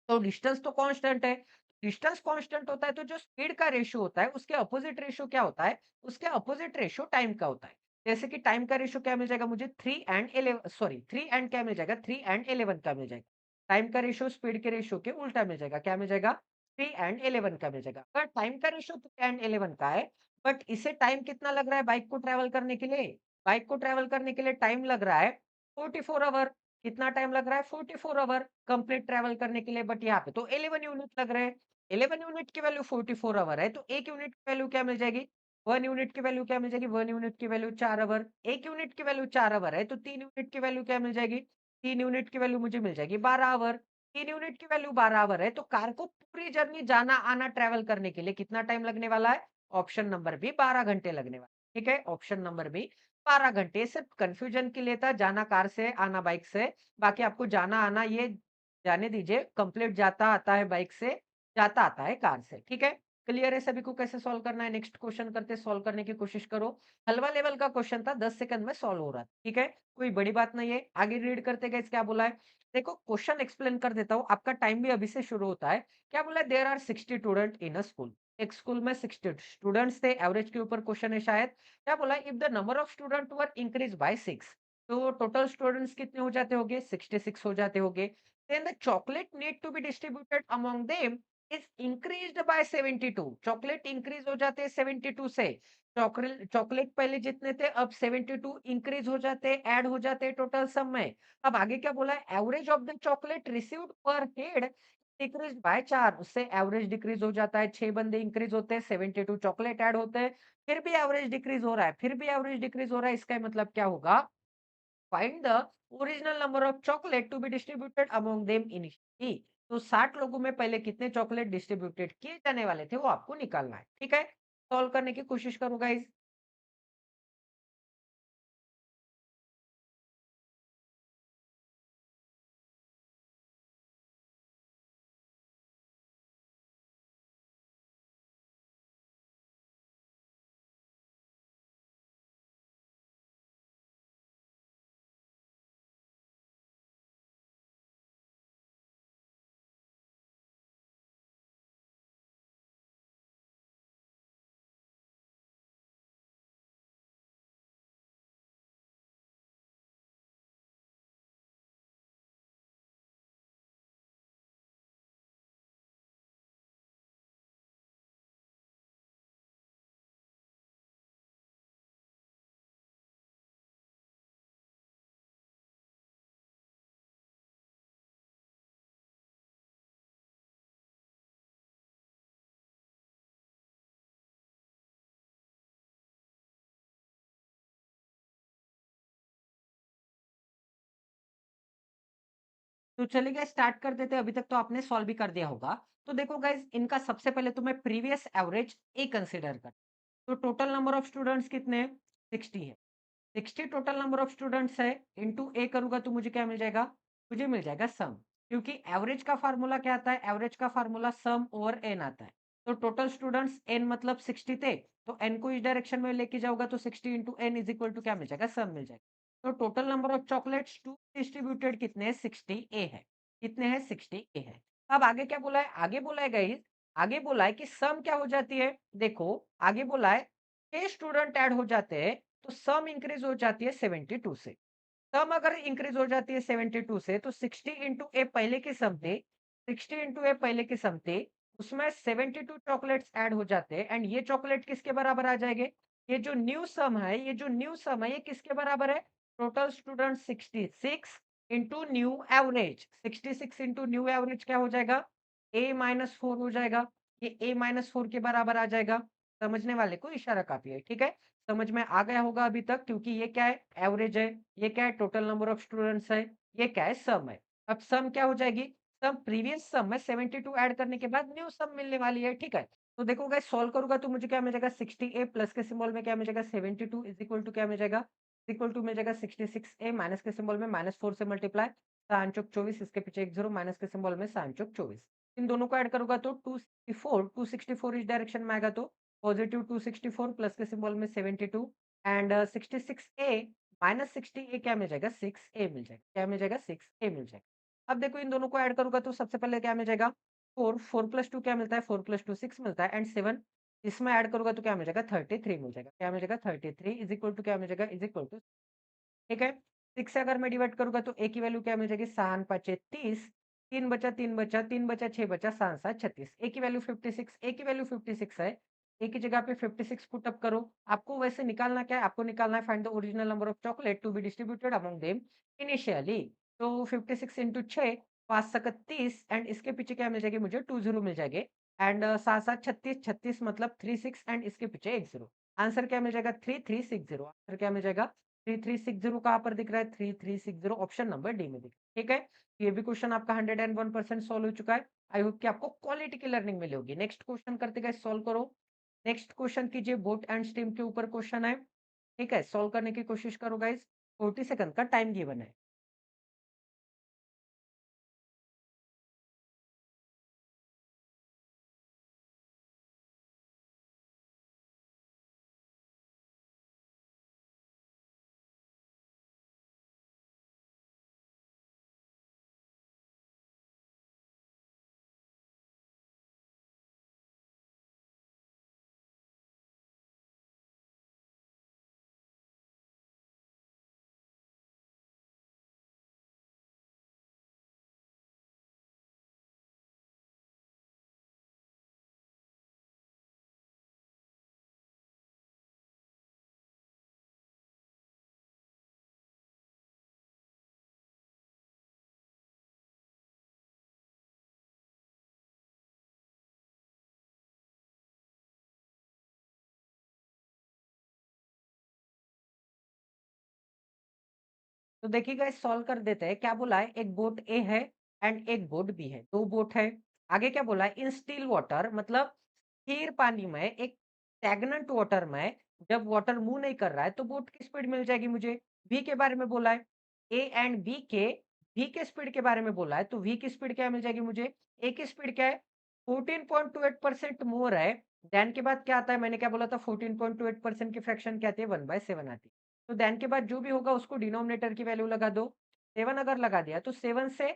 तो डिस्टेंस तो कांस्टेंट है। डिस्टेंस कांस्टेंट होता है तो जो स्पीड का रेशियो होता है उसके अपोजिट रेशियो क्या होता है? उसके अपोजिट रेशियो टाइम का होता है। जैसे कि टाइम का रेशियो क्या मिल जाएगा मुझे? 3 एंड क्या मिल जाएगा? 3 एंड 11 का मिल जाएगा। टाइम का रेशियो स्पीड के रेशियो के उल्टा मिल जाएगा। क्या मिल जाएगा? 3 एंड 11 का मिल जाएगा। अगर टाइम का रेशियो 3 एंड 11 का है, बट इसे टाइम कितना लग रहा है बाइक को ट्रैवल करने के लिए? बाइक को ट्रैवल करने के लिए टाइम लग रहा है 44 आवर। कितना टाइम लग रहा है? 44 आवर कंप्लीट ट्रैवल करने के लिए, बट यहाँ पे तो 11 यूनिट लग रहे हैं। 11 यूनिट की वैल्यू 44 आवर है, तो 1 यूनिट की वैल्यू क्या मिल जाएगी? 1 यूनिट की वैल्यू क्या मिल जाएगी? 1 यूनिट की वैल्यू 4 आवर। 1 यूनिट की वैल्यू 4 आवर है, तो 3 यूनिट की वैल्यू क्या मिल जाएगी? 3 यूनिट की वैल्यू मुझे मिल जाएगी 12 आवर। 3 यूनिट की वैल्यू 12 आवर है, तो कार को पूरी जर्नी जाना-आना ट्रैवल करने के लिए कितना टाइम लगने वाला है? ऑप्शन नंबर बी 12 घंटे लगने वाला है। ठीक है? ऑप्शन नंबर बी 12 घंटे। सिर्फ कन्फ्यूजन के लिए था, जाना कार से, आना बाइक से। बाकी आपको जाना-आना ये जाने दीजिए, कंप्लीट जाता आता है बाइक से, जाता आता है कार से। ठीक है? क्लियर है सभी को कैसे सॉल्व करना है? नेक्स्ट क्वेश्चन करते, सॉल्व करने की कोशिश करो। हलवा लेवल का क्वेश्चन था, 10 सेकंड में सॉल्व हो रहा था। ठीक है? कोई बड़ी बात नहीं है। आगे रीड करते गाइस क्या बोला है? देखो क्वेश्चन एक्सप्लेन कर देता हूँ, आपका टाइम भी अभी से शुरू होता है। क्या बोला है? There are 60 student in a school. एक स्कूल में 60 स्टूडेंट्स थे, एवरेज के ऊपर क्वेश्चन है शायद। क्या बोला है? If the number of student were increase by 6, तो टोटल स्टूडेंट्स कितने हो जाते होंगे? 66 हो जाते होंगे। Then the chocolate need to be distributed among them is increased by 72। Chocolate increase हो जाते हैं 72 से। चॉकलेट पहले जितने थे अब 72 इंक्रीज हो जाते हैं, ऐड हो जाते हैं टोटल सम में। अब आगे क्या बोला है? Average of the chocolate received पर हेड डिक्रीज बाय 4, उससे एवरेज डिक्रीज हो जाता है। 6 बंदे इंक्रीज होते हैं, 72 चॉकलेट ऐड होते हैं, फिर भी एवरेज डिक्रीज हो रहा है, फिर भी एवरेज डिक्रीज हो रहा है। इसका मतलब क्या होगा? Find the original number of chocolate to be distributed among them initially. तो 60 लोगों में पहले कितने चॉकलेट डिस्ट्रीब्यूटेड किए जाने वाले थे वो आपको निकालना है। ठीक है? सॉल्व करने की कोशिश करो गाइस। तो चलिए स्टार्ट कर देते हैं। अभी तक तो आपने सॉल्व भी कर दिया होगा। तो देखो गाइस, इनका सबसे पहले तो मैं प्रीवियस एवरेज ए कंसीडर कर। तो टोटल नंबर ऑफ स्टूडेंट्स कितने हैं? 60 है। 60 टोटल नंबर ऑफ स्टूडेंट्स है, इंटू ए करूंगा तो मुझे क्या मिल जाएगा? मुझे मिल जाएगा सम। क्योंकि एवरेज का फार्मूला क्या आता है? एवरेज का फार्मूला सम ओवर एन आता है। तो टोटल स्टूडेंट्स एन मतलब 60 थे, तो एन को इस डायरेक्शन में लेके जाऊंगा तो 60 into n is equal to क्या मिल जाएगा? सम मिल जाएगा। तो total number of chocolates to distributed कितने हैं? 60 ए है। कितने हैं? 60 ए है। अब आगे क्या बोला है? आगे बोला है गाइस, आगे बोला है कि सम क्या हो जाती है? देखो आगे बोला है 6 स्टूडेंट ऐड हो जाते हैं, तो सम इंक्रीज हो जाती है 72 से। सम अगर इंक्रीज हो जाती है 72 से तो 60 इंटू ए पहले की सम थी, 60 इंटू ए पहले की सम थी, उसमें 72 चॉकलेट्स ऐड हो जाते हैं एंड ये चॉकलेट किसके बराबर आ जाएंगे? ये जो न्यू सम है, ये जो न्यू सम है, ये किसके बराबर है? Total student 66 into new average. 66 into new average क्या हो जाएगा? ए माइनस 4 हो जाएगा। ये ए माइनस 4 के बराबर आ जाएगा। समझने वाले को इशारा काफी है, ठीक है? समझ में आ गया होगा अभी तक, क्योंकि ये क्या है? एवरेज है। ये क्या है? टोटल नंबर ऑफ स्टूडेंट्स है। ये क्या है? सम है। अब सम क्या हो जाएगी? सम प्रीवियस सम में 72 ऐड करने के बाद न्यू सम मिलने वाली है, ठीक है? तो देखो गाइस, सॉल्व करूंगा तो मुझे क्या मिल जाएगा? 60a प्लस के सिंबल में क्या मिल जाएगा? 72 इज इक्वल टू क्या मिल जाएगा? इक्वल टू मिल जाएगा 66a माइनस के सिंबल में -4 से मल्टीप्लाई, साइन चौक 24, इसके पीछे एक जीरो, माइनस के सिंबल में साइन चौक 24। इन दोनों को ऐड करूंगा तो 264 इस डायरेक्शन में आएगा, तो पॉजिटिव 264 प्लस के सिंबल में 72 एंड 66a माइनस 60a क्या मिल जाएगा? 6a मिल जाएगा। क्या मिल जाएगा? 6a मिल जाएगा। अब देखो इन दोनों को ऐड करूंगा तो सबसे पहले क्या मिल जाएगा? 4 प्लस 2 क्या मिलता है? 4 प्लस 2 6 मिलता है एंड 7 इसमें ऐड करूंगा तो क्या मिल जाएगा? 33 मिल जाएगा। क्या मिल जाएगा? 33 इज इक्वल टू क्या मिल जाएगा? इज इक्वल टू, ठीक है? 6 से अगर मैं डिवाइड करूंगा तो a की वैल्यू क्या मिल जाएगी? 7 5 30, 3 बचा 3 बचा 3 बचा 6 बचा 7 7 36, a की वैल्यू 56, a की वैल्यू 56 है। a की जगह पे 56 पुट अप करो। आपको वैसे निकालना क्या है? आपको निकालना है find the original number of chocolate to be distributed among them initially. तो 56 इंटू 6 5 सक 30 एंड इसके पीछे क्या मिल जाएगी मुझे? 20 मिल जाएंगे एंड 7 7 36 36 मतलब 36 एंड इसके पीछे एक जीरो। आंसर क्या मिल जाएगा? 3360। आंसर क्या मिल जाएगा? 3360 कहाँ पर दिख रहा है? 3360 ऑप्शन नंबर डी में दिख रहा है, ठीक है? ये भी क्वेश्चन आपका 101% सॉल्व हो चुका है। आई होप कि आपको क्वालिटी की लर्निंग मिली होगी। नेक्स्ट क्वेश्चन करते गए सॉल्व करो। नेक्स्ट क्वेश्चन कीजिए, बोट एंड स्ट्रीम के ऊपर क्वेश्चन है, ठीक है? सॉल्व करने की कोशिश करो गाइस। 40 सेकंड का टाइम गिवन है। तो देखिए गाइस, सॉल्व कर देते हैं। क्या बोला है? एक बोट ए है एंड एक बोट बी है। दो बोट है। आगे क्या बोला है? इन स्टिल वाटर मतलब स्थिर पानी में, एक स्टैग्नेंट वाटर में जब वाटर मूव नहीं कर रहा है तो बोट की स्पीड मिल जाएगी मुझे। वी के बारे में बोला है। ए एंड बी के वी के स्पीड के बारे में बोला है, तो वी की स्पीड क्या मिल जाएगी मुझे? ए की स्पीड क्या है? 14.28% मोर है। देन के बाद क्या आता है? मैंने क्या बोला था? 14.28% की फ्रैक्शन क्या आती है? 1/7 आती है। तो देन के बाद जो भी होगा उसको डिनोमिनेटर की वैल्यू लगा दो। 7 अगर लगा दिया तो 7 से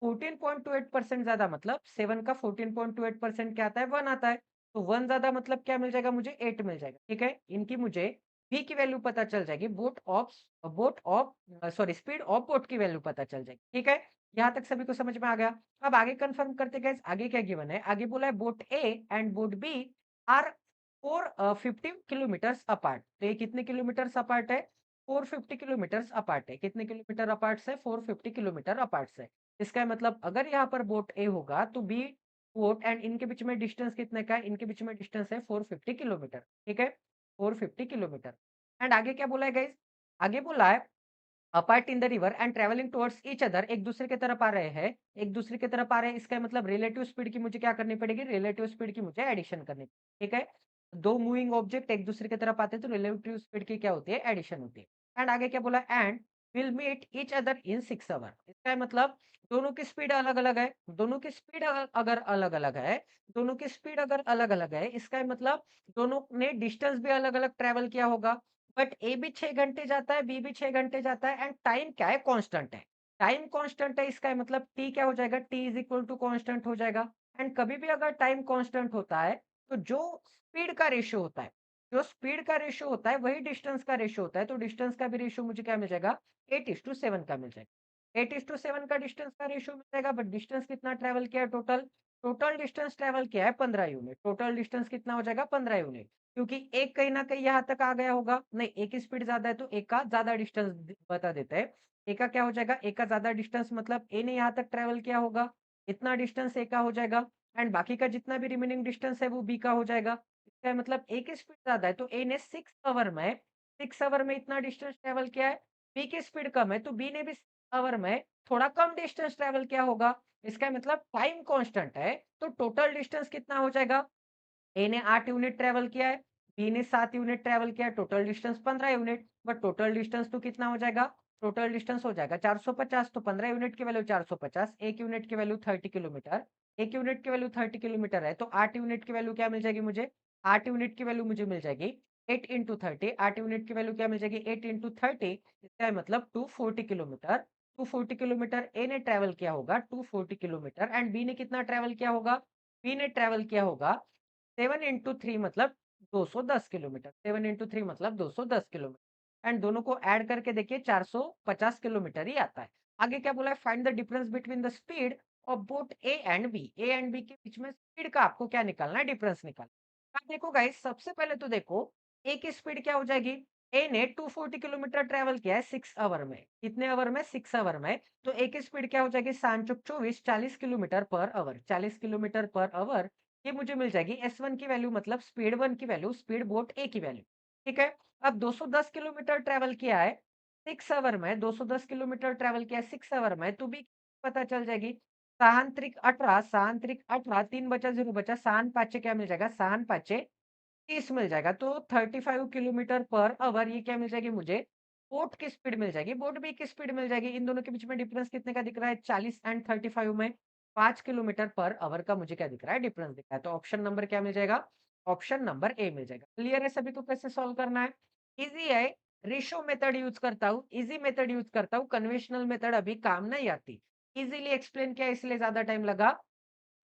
14.28% ज्यादा मतलब 7 का 14.28% क्या आता है? 1 आता है। तो 1 ज्यादा मतलब क्या मिल जाएगा मुझे? 8 मिल जाएगा, ठीक है? इनकी मुझे v की वैल्यू पता चल जाएगी। Boat of sorry speed of boat की वैल्यू पता चल जाएगी, ठीक है? यहाँ तक सभी को समझ में आ गया। अब आगे कंफर्म करते गए, आगे क्या गिवन है? आगे बोला है boat A and boat B are 450 kilometres apart. तो ये कितने किलोमीटर्स अपार्ट है? 450 किलोमीटर्स अपार्ट है। कितने किलोमीटर अपार्ट से? 450 किलोमीटर अपार्ट से। इसका मतलब अगर यहाँ पर बोट ए होगा तो बी बोट एंड इनके बीच में डिस्टेंस कितने का है? इनके बीच में डिस्टेंस है 450 किलोमीटर, ठीक है? 450 किलोमीटर। एंड आगे क्या बोला है गाइस? आगे बोला है apart in the river and travelling towards each other, एक दूसरे की तरफ आ रहे हैं, एक दूसरे की तरफ आ रहे हैं। इसका मतलब रिलेटिव स्पीड की मुझे क्या करनी पड़ेगी? रिलेटिव स्पीड की मुझे एडिशन करनी पड़ेगी, ठीक है? दो मूविंग ऑब्जेक्ट एक दूसरे की तरफ आते हैं तो रिलेटिव स्पीड की क्या होती है? एडिशन होती है। एंड आगे क्या बोला? And will meet each other in 6 hour. इसका मतलब दोनों की स्पीड अलग अलग है। दोनों की स्पीड अगर अलग अलग है, दोनों की स्पीड अगर अलग अलग है, इसका मतलब दोनों ने डिस्टेंस भी अलग अलग ट्रेवल किया होगा। बट ए भी 6 घंटे जाता है, बी भी 6 घंटे जाता है एंड टाइम क्या है? कांस्टेंट है। टाइम कांस्टेंट है, इसका मतलब टी क्या हो जाएगा? T is equal to constant हो जाएगा। एंड कभी भी अगर टाइम कांस्टेंट होता है तो जो स्पीड का रेशियो होता है, जो स्पीड का रेशियो होता है वही डिस्टेंस का रेशियो होता है, तो डिस्टेंस का भी रेशियो मुझे क्या मिल जाएगा, 8:7 का मिल जाएगा। 8:7 का डिस्टेंस का रेशियो मिल जाएगा, बट डिस्टेंस कितना ट्रेवल किया है टोटल? टोटल डिस्टेंस ट्रेवल किया है 15 यूनिट। टोटल डिस्टेंस कितना हो जाएगा, 15 यूनिट। क्योंकि एक कहीं न कहीं यहाँ तक आ गया होगा, नहीं एक की स्पीड ज़्यादा है तो एक का ज़्यादा डिस्टेंस बता देते हैं। एक का क्या हो जाएगा, एक का ज़्यादा डिस्टेंस मतलब ए ने यहाँ तक ट्रेवल किया होगा, इतना डिस्टेंस ए का हो जाएगा एंड बाकी का जितना भी रिमेनिंग डिस्टेंस है वो बी का हो जाएगा। इसका मतलब ए की स्पीड ज़्यादा है तो ए ने 6 आवर में 6 आवर में इतना डिस्टेंस ट्रैवल किया है। बी की स्पीड कम है तो बी ने भी 6 आवर में थोड़ा कम डिस्टेंस ट्रैवल किया होगा। इसका मतलब टाइम कांस्टेंट है, तो टोटल डिस्टेंस कितना हो जाएगा? ए ने 8 यूनिट ट्रैवल किया है, बी ने 7 यूनिट ट्रैवल किया है, total distance 15 unit. But total distance तो कितना हो जाएगा? टोटल डिस्टेंस हो जाएगा 450, तो 15 यूनिट की वैल्यू 450, 1 यूनिट की वैल्यू 30 किलोमीटर। 1 यूनिट की वैल्यू 30 किलोमीटर है, तो 8 यूनिट की वैल्यू क्या मिल जाएगी मुझे? 8 यूनिट की वैल्यू मुझे मिल जाएगी 8 इंटू 30। 8 यूनिट की वैल्यू क्या मिल जाएगी? 8 इंटू 30। इसका मतलब 240 किलोमीटर। 240 किलोमीटर ए ने ट्रैवल किया होगा, 240 किलोमीटर एंड बी ने कितना ट्रैवल किया होगा? बी ने ट्रैवल किया होगा 7 इंटू 3 मतलब 210 किलोमीटर। 7 इंटू 3 मतलब 210 किलोमीटर एंड दोनों को ऐड करके देखिए 450 किलोमीटर ही आता है। आगे क्या बोला है? Find the difference between the speed of both A and B. A and B के बीच में स्पीड का आपको क्या निकालना है? डिफरेंस निकालना। अब देखो गाइस, सबसे पहले तो देखो ए की स्पीड क्या हो जाएगी? ए ने 240 किलोमीटर ट्रेवल किया है 6 आवर में। कितने आवर में? 6 आवर में। तो ए की स्पीड क्या हो जाएगी? 7 चौक 24, 40 kilometre per hour. 40 kilometre per hour ये मुझे मिल जाएगी S1 की वैल्यू, मतलब स्पीड 1 की वैल्यू, स्पीड बोट ए की वैल्यू। ठीक है? अब 210 किलोमीटर ट्रैवल किया है 6 आवर में, 210 किलोमीटर ट्रैवल किया है 6 आवर में, तो भी पता चल जाएगी। 6 3 बचा 0 बचा, 6 पाँचे क्या मिल जाएगा? 6 पाँचे 30 मिल जाएगा। तो 35 किलोमीटर पर आवर ये क्या मिल जाएगी मुझे? बोट की स्पीड मिल जाएगी, बोट बी की स्पीड मिल जाएगी। इन दोनों के बीच में डिफरेंस कितने का दिख रहा है? 40 एंड 35 में 5 किलोमीटर पर आवर का मुझे क्या दिख रहा है? डिफरेंस दिख रहा है। तो ऑप्शन नंबर क्या मिल जाएगा? ऑप्शन नंबर ए मिल जाएगा। क्लियर है सभी को कैसे सॉल्व करना है? ईज़ी है। रेशियो मेथड यूज़ करता हूँ, ईज़ी मेथड यूज़ करता हूँ, कन्वेंशनल मेथड अभी काम नहीं आती। ईज़िली एक्सप्लेन किया इसलिए ज़्यादा टाइम लगा।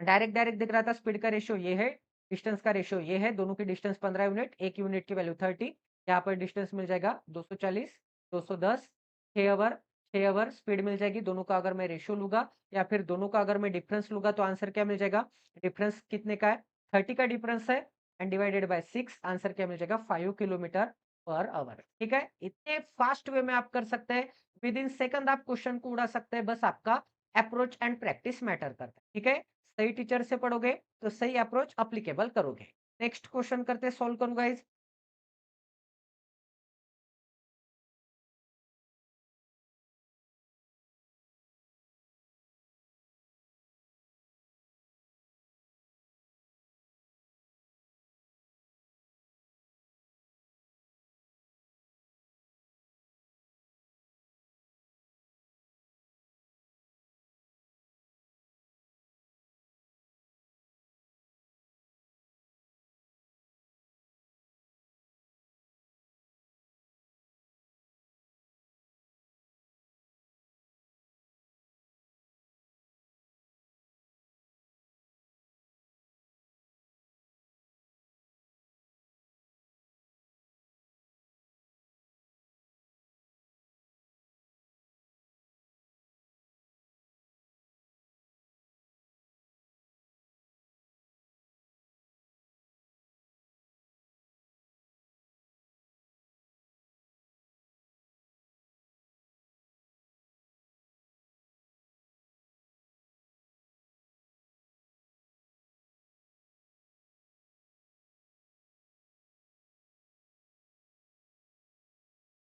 डायरेक्ट डायरेक्ट दिख रहा था, स्पीड का रेशियो ये है, डिस्टेंस का रेशियो ये है, दोनों की डिस्टेंस 15 यूनिट, 1 यूनिट की वैल्यू 30। यहाँ पर डिस्टेंस मिल जाएगा 240, 210, 6 आवर, 6 आवर स्पीड मिल जाएगी। दोनों का अगर मैं रेशियो लूँगा या फिर दोनों का अगर मैं डिफरेंस लूँगा तो आंसर क्या मिल जाएगा? डिफरेंस कितने का है? 30 का डिफरेंस है एंड डिवाइडेड बाय 6, आंसर क्या मिल जाएगा? 5 किलोमीटर पर आवर। ठीक है? इतने फास्ट वे में आप कर सकते हैं, विद इन सेकंड आप क्वेश्चन को उड़ा सकते हैं, बस आपका अप्रोच एंड प्रैक्टिस मैटर करता है। ठीक है? सही टीचर से पढ़ोगे तो सही अप्रोच एप्लीकेबल करोगे। नेक्स्ट क्वेश्चन करते हैं, सॉल्व करूँ गाइस।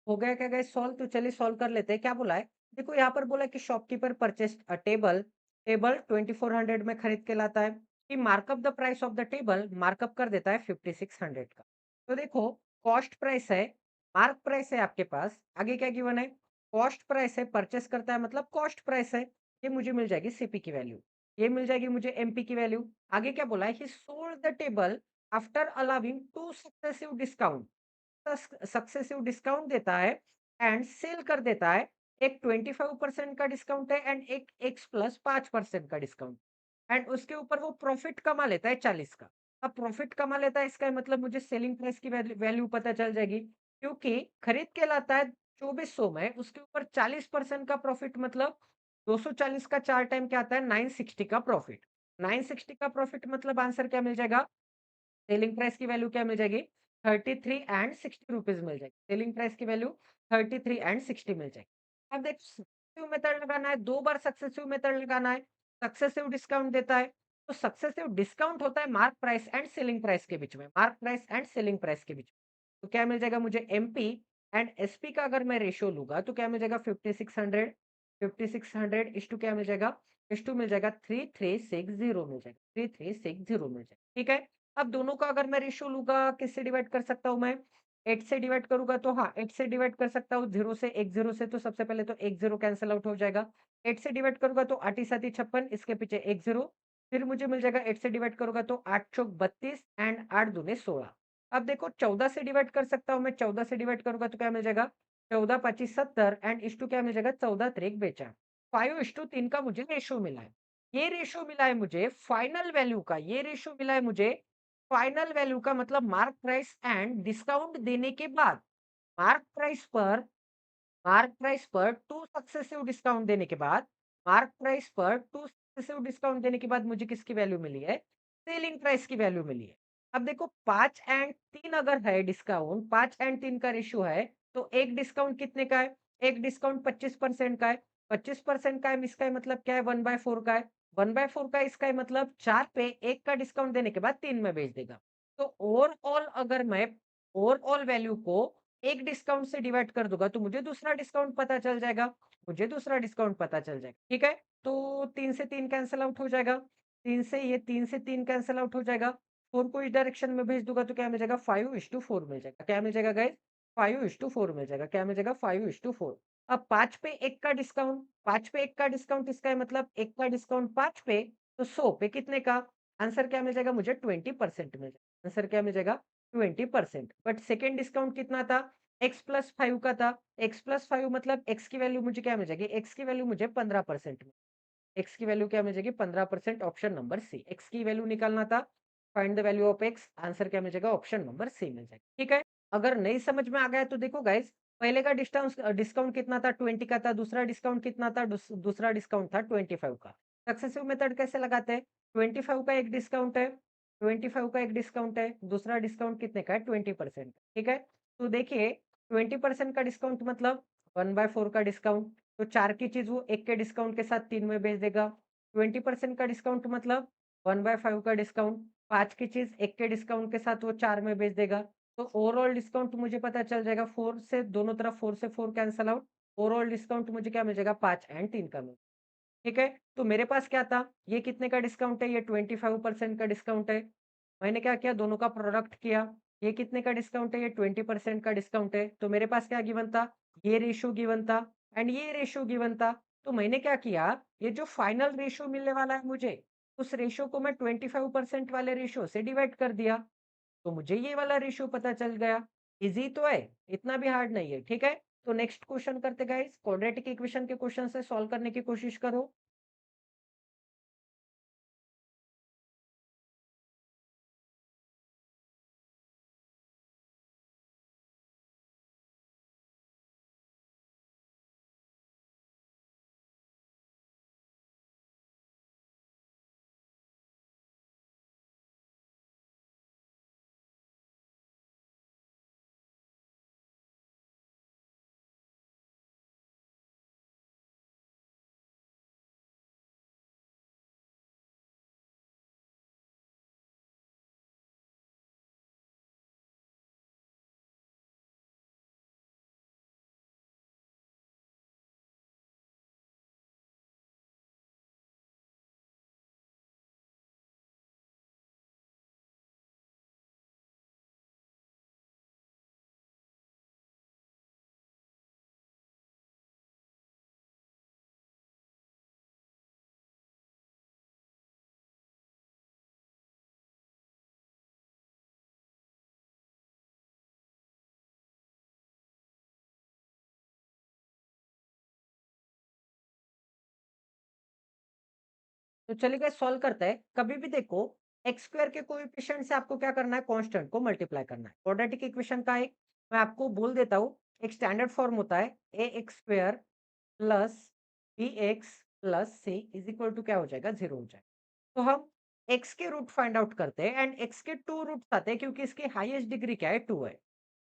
हो गया क्या गाइस सॉल्व? तो चलिए सॉल्व कर लेते हैं। क्या बोला है? देखो यहाँ पर बोला है कि शॉपकीपर परचेस्ड अ टेबल, टेबल 2400 में खरीद के लाता है। कि markup the price of the table, markup कर देता है 5600 का। तो देखो, कॉस्ट प्राइस है, मार्क प्राइस है आपके पास, आगे क्या गिवन है? कॉस्ट प्राइस है, परचेस करता है मतलब कॉस्ट प्राइस है। ये मुझे मिल जाएगी सीपी की वैल्यू, ये मिल जाएगी मुझे एमपी की वैल्यू। आगे क्या बोला है? ही sold the table after allowing 2 successive discount, successive discount देता है एंड सेल कर देता है। एक 25% का डिस्काउंट है एंड एक एक्स प्लस 5% का डिस्काउंट, एंड उसके ऊपर वो प्रॉफिट कमा लेता है 40 का। अब प्रॉफिट कमा लेता है इसका मतलब मुझे सेलिंग प्राइस की वैल्यू पता चल जाएगी, क्योंकि खरीद के लाता है 2400 में, उसके ऊपर 40% का प्रॉफिट मतलब 240 का 4 टाइम क्या आता है 960 का प्रॉफिट। 960 का प्रॉफिट मतलब आंसर क्या मिल जाएगा? सेलिंग प्राइस की वैल्यू क्या मिल जाएगी? 33 एंड 60 रुपीज़ मिल जाएगी। सेलिंग प्राइस की वैल्यू 33 एंड 60 मिल जाएगी। अब देख सक्सेसिव मेथड लगाना है, 2 बार सक्सेसिव मेथड लगाना है। सक्सेसिव डिस्काउंट देता है, तो सक्सेसिव डिस्काउंट होता है mark price and selling price के बीच में, mark price and selling price के बीच में। तो क्या मिल जाएगा मुझे एमपी एंड एसपी का अगर मैं रेशियो लूँगा तो क्या मिल जाएगा 5600 5600 क्या मिल जाएगा? इज़ टू मिल जाएगा 3360 मिल जाएगा, 3360 मिल जाएगा, ठीक है? अब दोनों का अगर मैं रेशियो लूँगा, किससे डिवाइड कर सकता हूँ मैं? 8 से डिवाइड करूँगा तो हाँ, 8 से डिवाइड कर सकता हूँ, 0 से, एक 0 से, तो सबसे पहले तो एक 0 कैंसल आउट हो जाएगा। 8 से डिवाइड करूँगा तो 8 ही 7 ही 56, इसके पीछे एक 0, फिर मुझे मिल जाएगा 8 से डिवाइड करूँगा तो 8 चौक 32 एंड 8 दूनी 16। अब देखो 14 से डिवाइड कर सकता हूँ मैं, 14 से डिवाइड करूँगा तो क्या मिल जाएगा? 14 पच्चीस 70 एंड इज़ टू क्या मिल जाएगा? 14 त्रिक 42। 5:3 का मुझे रेशियो मिला है। ये रेशियो मिला है मुझे फाइनल वैल्यू का, ये रेशियो मिला है मुझे फाइनल वैल्यू का, मतलब मार्क प्राइस एंड डिस्काउंट देने के बाद। मार्क प्राइस पर मार्क प्राइस पर 2 सक्सेसिव डिस्काउंट देने के बाद, मार्क प्राइस पर 2 सक्सेसिव डिस्काउंट देने के बाद मुझे किसकी वैल्यू मिली है? सेलिंग प्राइस की वैल्यू मिली है। अब देखो 5 एंड 3 अगर है डिस्काउंट, 5 एंड 3 का रेशियो है, तो एक डिस्काउंट कितने का है? एक डिस्काउंट 25% का है। 25% का है, इसका मतलब क्या है? 1/4 का है। 1/4 का इसका मतलब 4 पे 1 का डिस्काउंट देने के बाद 3 में बेच देगा। तो ओवरऑल अगर मैं ओवरऑल वैल्यू को एक डिस्काउंट से डिवाइड कर दूँगा तो मुझे दूसरा डिस्काउंट पता चल जाएगा, मुझे दूसरा डिस्काउंट पता चल जाएगा, ठीक है? तो 3 से 3 कैंसल आउट हो जाएगा, 3 से 3 कैंसल आउट हो जाएगा, 4 को इस डायरेक्शन में भेज दूँगा तो क्या मिल जाएगा? 5:4 मिल जाएगा। क्या मिल जाएगा गाइस? 5:4 मिल जाएगा। क्या मिल जाएगा? 5:4। अब 5 पे 1 का डिस्काउंट, 5 पे 1 का डिस्काउंट इसका है मतलब 1 का डिस्काउंट 5 पे, तो 100 पे कितने का? आंसर क्या मिल जाएगा मुझे? 20% मिल जाएगा। आंसर क्या मिल जाएगा? 20%। बट सेकंड डिस्काउंट कितना था? x प्लस 5 का था। x प्लस 5 मतलब x की वैल्यू मुझे क्या मिल जाएगी? x की वैल्यू मुझे 15% में, x की वैल्यू क्या मिल जाएगी? 15%, ऑप्शन नंबर सी। x की वैल्यू निकालना था, find the value of x, answer क्या मिल जाएगा? ऑप्शन नंबर सी मिल जाएगा, ठीक है? अगर नहीं समझ में आ गया तो देखो गाइस, पहले का डिस्काउंट कितना था? 20 का था, दूसरा डिस्काउंट कितना था? दूसरा डिस्काउंट था 25 का। सक्सेसिव मेथड कैसे लगाते हैं? 25 का एक डिस्काउंट है, 25 का एक डिस्काउंट है, दूसरा डिस्काउंट कितने का है? 20%, ठीक है? तो देखिए 20% का डिस्काउंट मतलब 1/4 का डिस्काउंट, तो 4 की चीज़ वो 1 के डिस्काउंट के साथ 3 में बेच देगा। 20% का डिस्काउंट मतलब 1/5 का डिस्काउंट, 5 की चीज़ 1 के डिस्काउंट के साथ वो 4 में बेच देगा। तो ओवरऑल डिस्काउंट मुझे पता चल जाएगा, 4 से दोनों तरफ 4 से 4 कैंसल आउट, ओवरऑल डिस्काउंट मुझे क्या मिल जाएगा? 5 एंड 3 का मिल, ठीक है? तो मेरे पास क्या था? ये कितने का डिस्काउंट है? ये 25% का डिस्काउंट है। मैंने क्या किया? दोनों का प्रोडक्ट किया। ये कितने का डिस्काउंट है? ये 20% का डिस्काउंट है। तो मेरे पास क्या गिवन था? ये रेशियो गिवन था एंड ये रेशियो गिवन था। तो मैंने क्या किया? ये जो फाइनल रेशियो मिलने वाला है मुझे, उस रेशियो को मैं 25% वाले रेशियो से डिवाइड कर दिया। तो मुझे ये वाला रेशियो पता चल गया। ईज़ी तो है, इतना भी हार्ड नहीं है, ठीक है? तो नेक्स्ट क्वेश्चन करते गाइस, क्वाड्रेटिक इक्वेशन के क्वेश्चन से सॉल्व करने की कोशिश करो। तो चलिए गाइस सॉल्व करते हैं। कभी भी देखो, एक्स स्क्वायर के कोएफिशिएंट से आपको क्या करना है, कांस्टेंट को मल्टीप्लाई करना है। क्वाड्रेटिक इक्वेशन का एक मैं आपको बोल देता हूँ, एक स्टैंडर्ड फॉर्म होता है a x square plus b x plus c is equal to क्या हो जाएगा, 0 हो जाएगा। तो हम x के रूट फाइंड आउट करते हैं एंड x के 2 रूट्स आते हैं क्योंकि इसकी हाईएस्ट डिग्री क्या है, 2 है।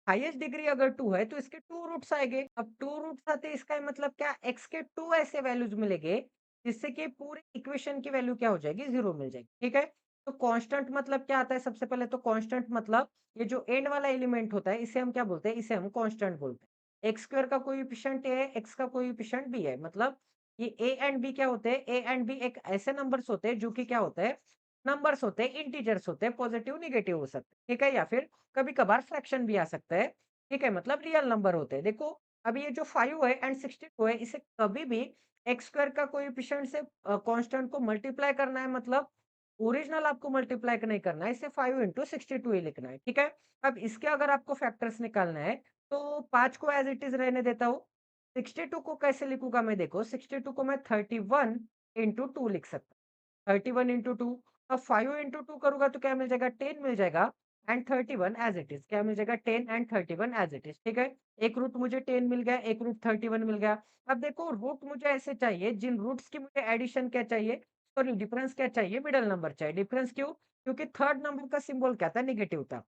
हाईएस्ट डिग्री अगर 2 है तो इसके 2 रूट्स आएंगे। अब 2 रूट्स आते हैं, इसका मतलब क्या, x के 2 ऐसे वैल्यूज मिलेंगे जिससे कि पूरे इक्वेशन की वैल्यू क्या हो जाएगी, 0 मिल जाएगी। ठीक है? तो कांस्टेंट मतलब क्या आता है, सबसे पहले तो कांस्टेंट मतलब ये जो एंड वाला एलिमेंट होता है इसे हम क्या बोलते हैं, इसे हम कांस्टेंट बोलते हैं। x स्क्वायर का कोएफिशिएंट a है, x का कोएफिशिएंट b है। मतलब ये a एंड b क्या होते हैं, a एंड b एक ऐसे नंबर्स होते हैं जो कि क्या होते हैं, नंबर्स होते हैं, इंटीजर्स होते हैं, पॉजिटिव नेगेटिव हो सकते हैं। ठीक है? या फिर कभी-कभार फ्रैक्शन भी आ सकता है। ठीक है? मतलब रियल नंबर होते हैं। देखो अब ये जो 5 है एंड 62 है, इसे कभी भी एक्स स्क्वायर का कोएफिशिएंट से कांस्टेंट को मल्टीप्लाई करना है, मतलब ओरिजिनल आपको मल्टीप्लाई नहीं करना है, इसे 5 इंटू 62 ही लिखना है। ठीक है? अब इसके अगर आपको फैक्टर्स निकालना है तो 5 को एज इट इज रहने देता हूँ। 62 को कैसे लिखूंगा मैं, देखो 62 को मैं 31 इंटू 2 लिख सकता हूँ। 31 इंटू 2, अब 5 इंटू 2 करूंगा तो क्या मिल जाएगा, 10 मिल जाएगा एंड 31 एज इट इज, क्या मिल जाएगा, 10 एंड 31 एज इट इज। ठीक है? एक रूट मुझे 10 मिल गया, एक रूट 31 मिल गया। अब देखो रूट मुझे ऐसे चाहिए जिन रूट्स की मुझे एडिशन क्या चाहिए, सॉरी डिफरेंस क्या चाहिए, मिडल नंबर चाहिए। डिफरेंस क्यों, क्योंकि थर्ड नंबर का सिंबल क्या था, नेगेटिव था।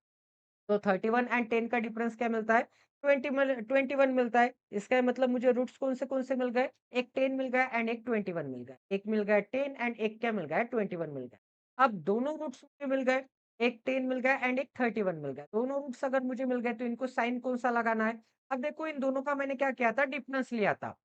तो 31 एंड 10 का डिफरेंस क्या मिलता है, 21 मिलता है। इसका मतलब मुझे रूट्स कौन से मिल गए, एक 10 मिल गया एंड एक 21 मिल गया। एक मिल गया 10 एंड एक क्या मिल गया, 21 मिल गया। अब दोनों रूट्स मुझे मिल गए, एक 10 मिल गया एंड एक 31 मिल गया। दोनों रूट्स अगर मुझे मिल गए तो इनको साइन कौन सा लगाना है। अब देखो इन दोनों का मैंने क्या किया था, डिफरेंस लिया था।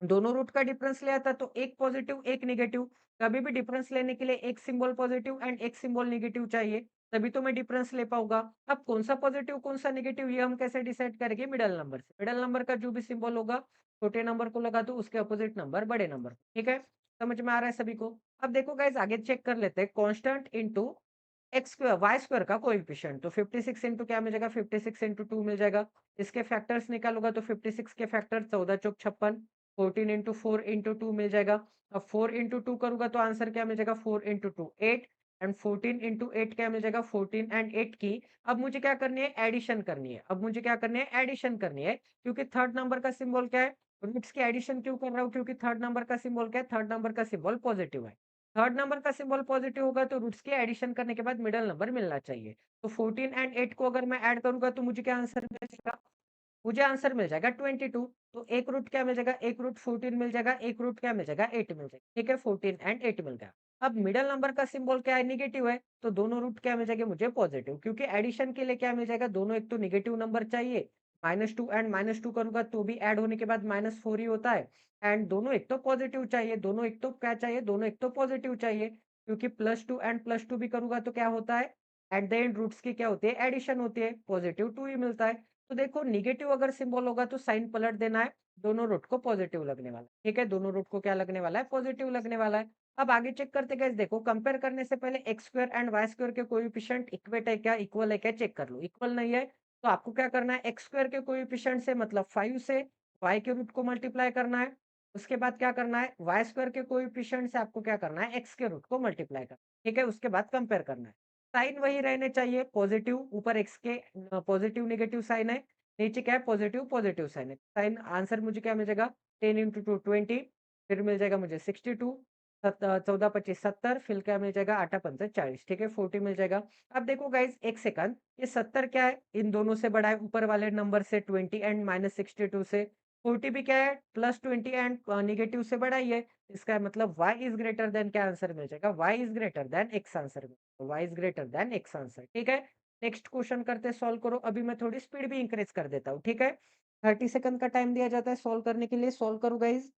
दोनों रूट का डिफरेंस लिया था तो एक पॉजिटिव एक नेगेटिव। कभी भी डिफरेंस लेने के लिए एक सिंबल पॉजिटिव एंड एक सिंबल नेगेटिव चाहिए, तभी तो मैं डिफरेंस ले पाऊंगा। अब कौन सा पॉजिटिव कौन सा नेगेटिव ये हम कैसे डिसाइड करेंगे, मिडल नंबर से। मिडल नंबर का जो भी सिंबल होगा छोटे नंबर को लगा दो, उसके अपोजिट नंबर बड़े नंबर को। ठीक है? समझ में आ रहा है सभी को। अब देखो गाइस आगे चेक कर लेते हैं, constant into x square y square का कोएफिशिएंट। तो 56 इंटू क्या मिल जाएगा, 56 इंटू 2 मिल जाएगा। इसके फैक्टर्स निकालूंगा तो 56 के फैक्टर 14 चौक 56, 14 इंटू 4 इंटू 2 मिल जाएगा। अब 4 इंटू 2 करूंगा तो आंसर क्या मिल जाएगा, 4 इंटू 2 8 एंड 14 इंटू 8 क्या मिल जाएगा, 14 एंड 8 की अब मुझे क्या करनी है, एडिशन करनी है। अब मुझे क्या करनी है, एडिशन करनी है, क्योंकि थर्ड नंबर का सिंबल क्या है, रूट्स की एडिशन क्यों कर रहा हूँ, क्योंकि थर्ड नंबर का सिंबल क्या है, थर्ड नंबर का सिंबल पॉजिटिव है। थर्ड नंबर का सिंबल पॉजिटिव होगा तो रूट्स के एडिशन करने के बाद मिडल नंबर मिलना चाहिए। तो 14 एंड 8 को अगर मैं ऐड करूंगा तो मुझे क्या आंसर मिलेगा, मुझे आंसर मिल जाएगा 22। तो एक रूट क्या मिल जाएगा, एक रूट 14 मिल जाएगा, एक रूट क्या मिल जाएगा, 8 मिल जाएगा। ठीक है? 14 एंड 8 मिल गया। अब मिडल नंबर का सिंबल क्या है, नेगेटिव है, तो दोनों रूट क्या मिल जाएंगे मुझे, पॉजिटिव। क्योंकि एडिशन के लिए क्या मिल जाएगा, दोनों एक तो नेगेटिव नंबर चाहिए, -2 एंड -2 करूंगा तो भी ऐड होने के बाद -4 ही होता है। एंड दोनों एक तो पॉजिटिव चाहिए, दोनों एक तो क्या चाहिए, दोनों एक तो पॉजिटिव चाहिए, क्योंकि +2 एंड +2 भी करूंगा तो क्या होता है, एट द एंड रूट्स की क्या होती है, एडिशन होती है, पॉजिटिव 2 ही मिलता है। तो देखो नेगेटिव अगर सिंबल होगा तो साइन पलट देना है, दोनों रूट को पॉजिटिव लगने वाला है। ठीक है? दोनों रूट को क्या लगने वाला है, पॉजिटिव लगने वाला है। अब आगे चेक करते गाइस, देखो कंपेयर करने से पहले x square and y square के कोएफिशिएंट इक्वेट है क्या, इक्वल है क्या, चेक कर लो। इक्वल नहीं है तो आपको क्या करना है, एक्स स्क्वायर के कोएफिशिएंट से मतलब 5 से वाई के रूट को मल्टीप्लाई करना है। उसके बाद क्या करना है, वाई स्क्वायर के कोएफिशिएंट से आपको क्या करना है, एक्स के रूट को मल्टीप्लाई करना है। ठीक है? उसके बाद कंपेयर करना है। साइन वही रहने चाहिए, पॉजिटिव, ऊपर एक्स के पॉजिटिव नेगेटिव साइन है, नीचे क्या है, पॉजिटिव पॉजिटिव साइन है। साइन आंसर मुझे क्या मिल जाएगा, 10 इंटू 2 20, फिर मिल जाएगा मुझे 62, 14 25 70, फिर क्या मिल जाएगा, 8 पंचे 40। ठीक है? 40 मिल जाएगा। अब देखो गाइज एक सेकंड, ये 70 क्या है, इन दोनों से बड़ा है, ऊपर वाले नंबर से 20 एंड -62 से। 40 भी क्या है, +20 एंड नेगेटिव से बड़ा ही है। इसका मतलब y इज ग्रेटर देन क्या आंसर मिल जाएगा, y is greater than x answer, y is greater than x answer. ठीक है? नेक्स्ट क्वेश्चन करते सॉल्व करो। अभी मैं थोड़ी स्पीड भी इंक्रीज कर देता हूँ। ठीक है? 30 सेकंड का टाइम दिया जाता है सॉल्व करने के लिए। सॉल्व करो गाइज।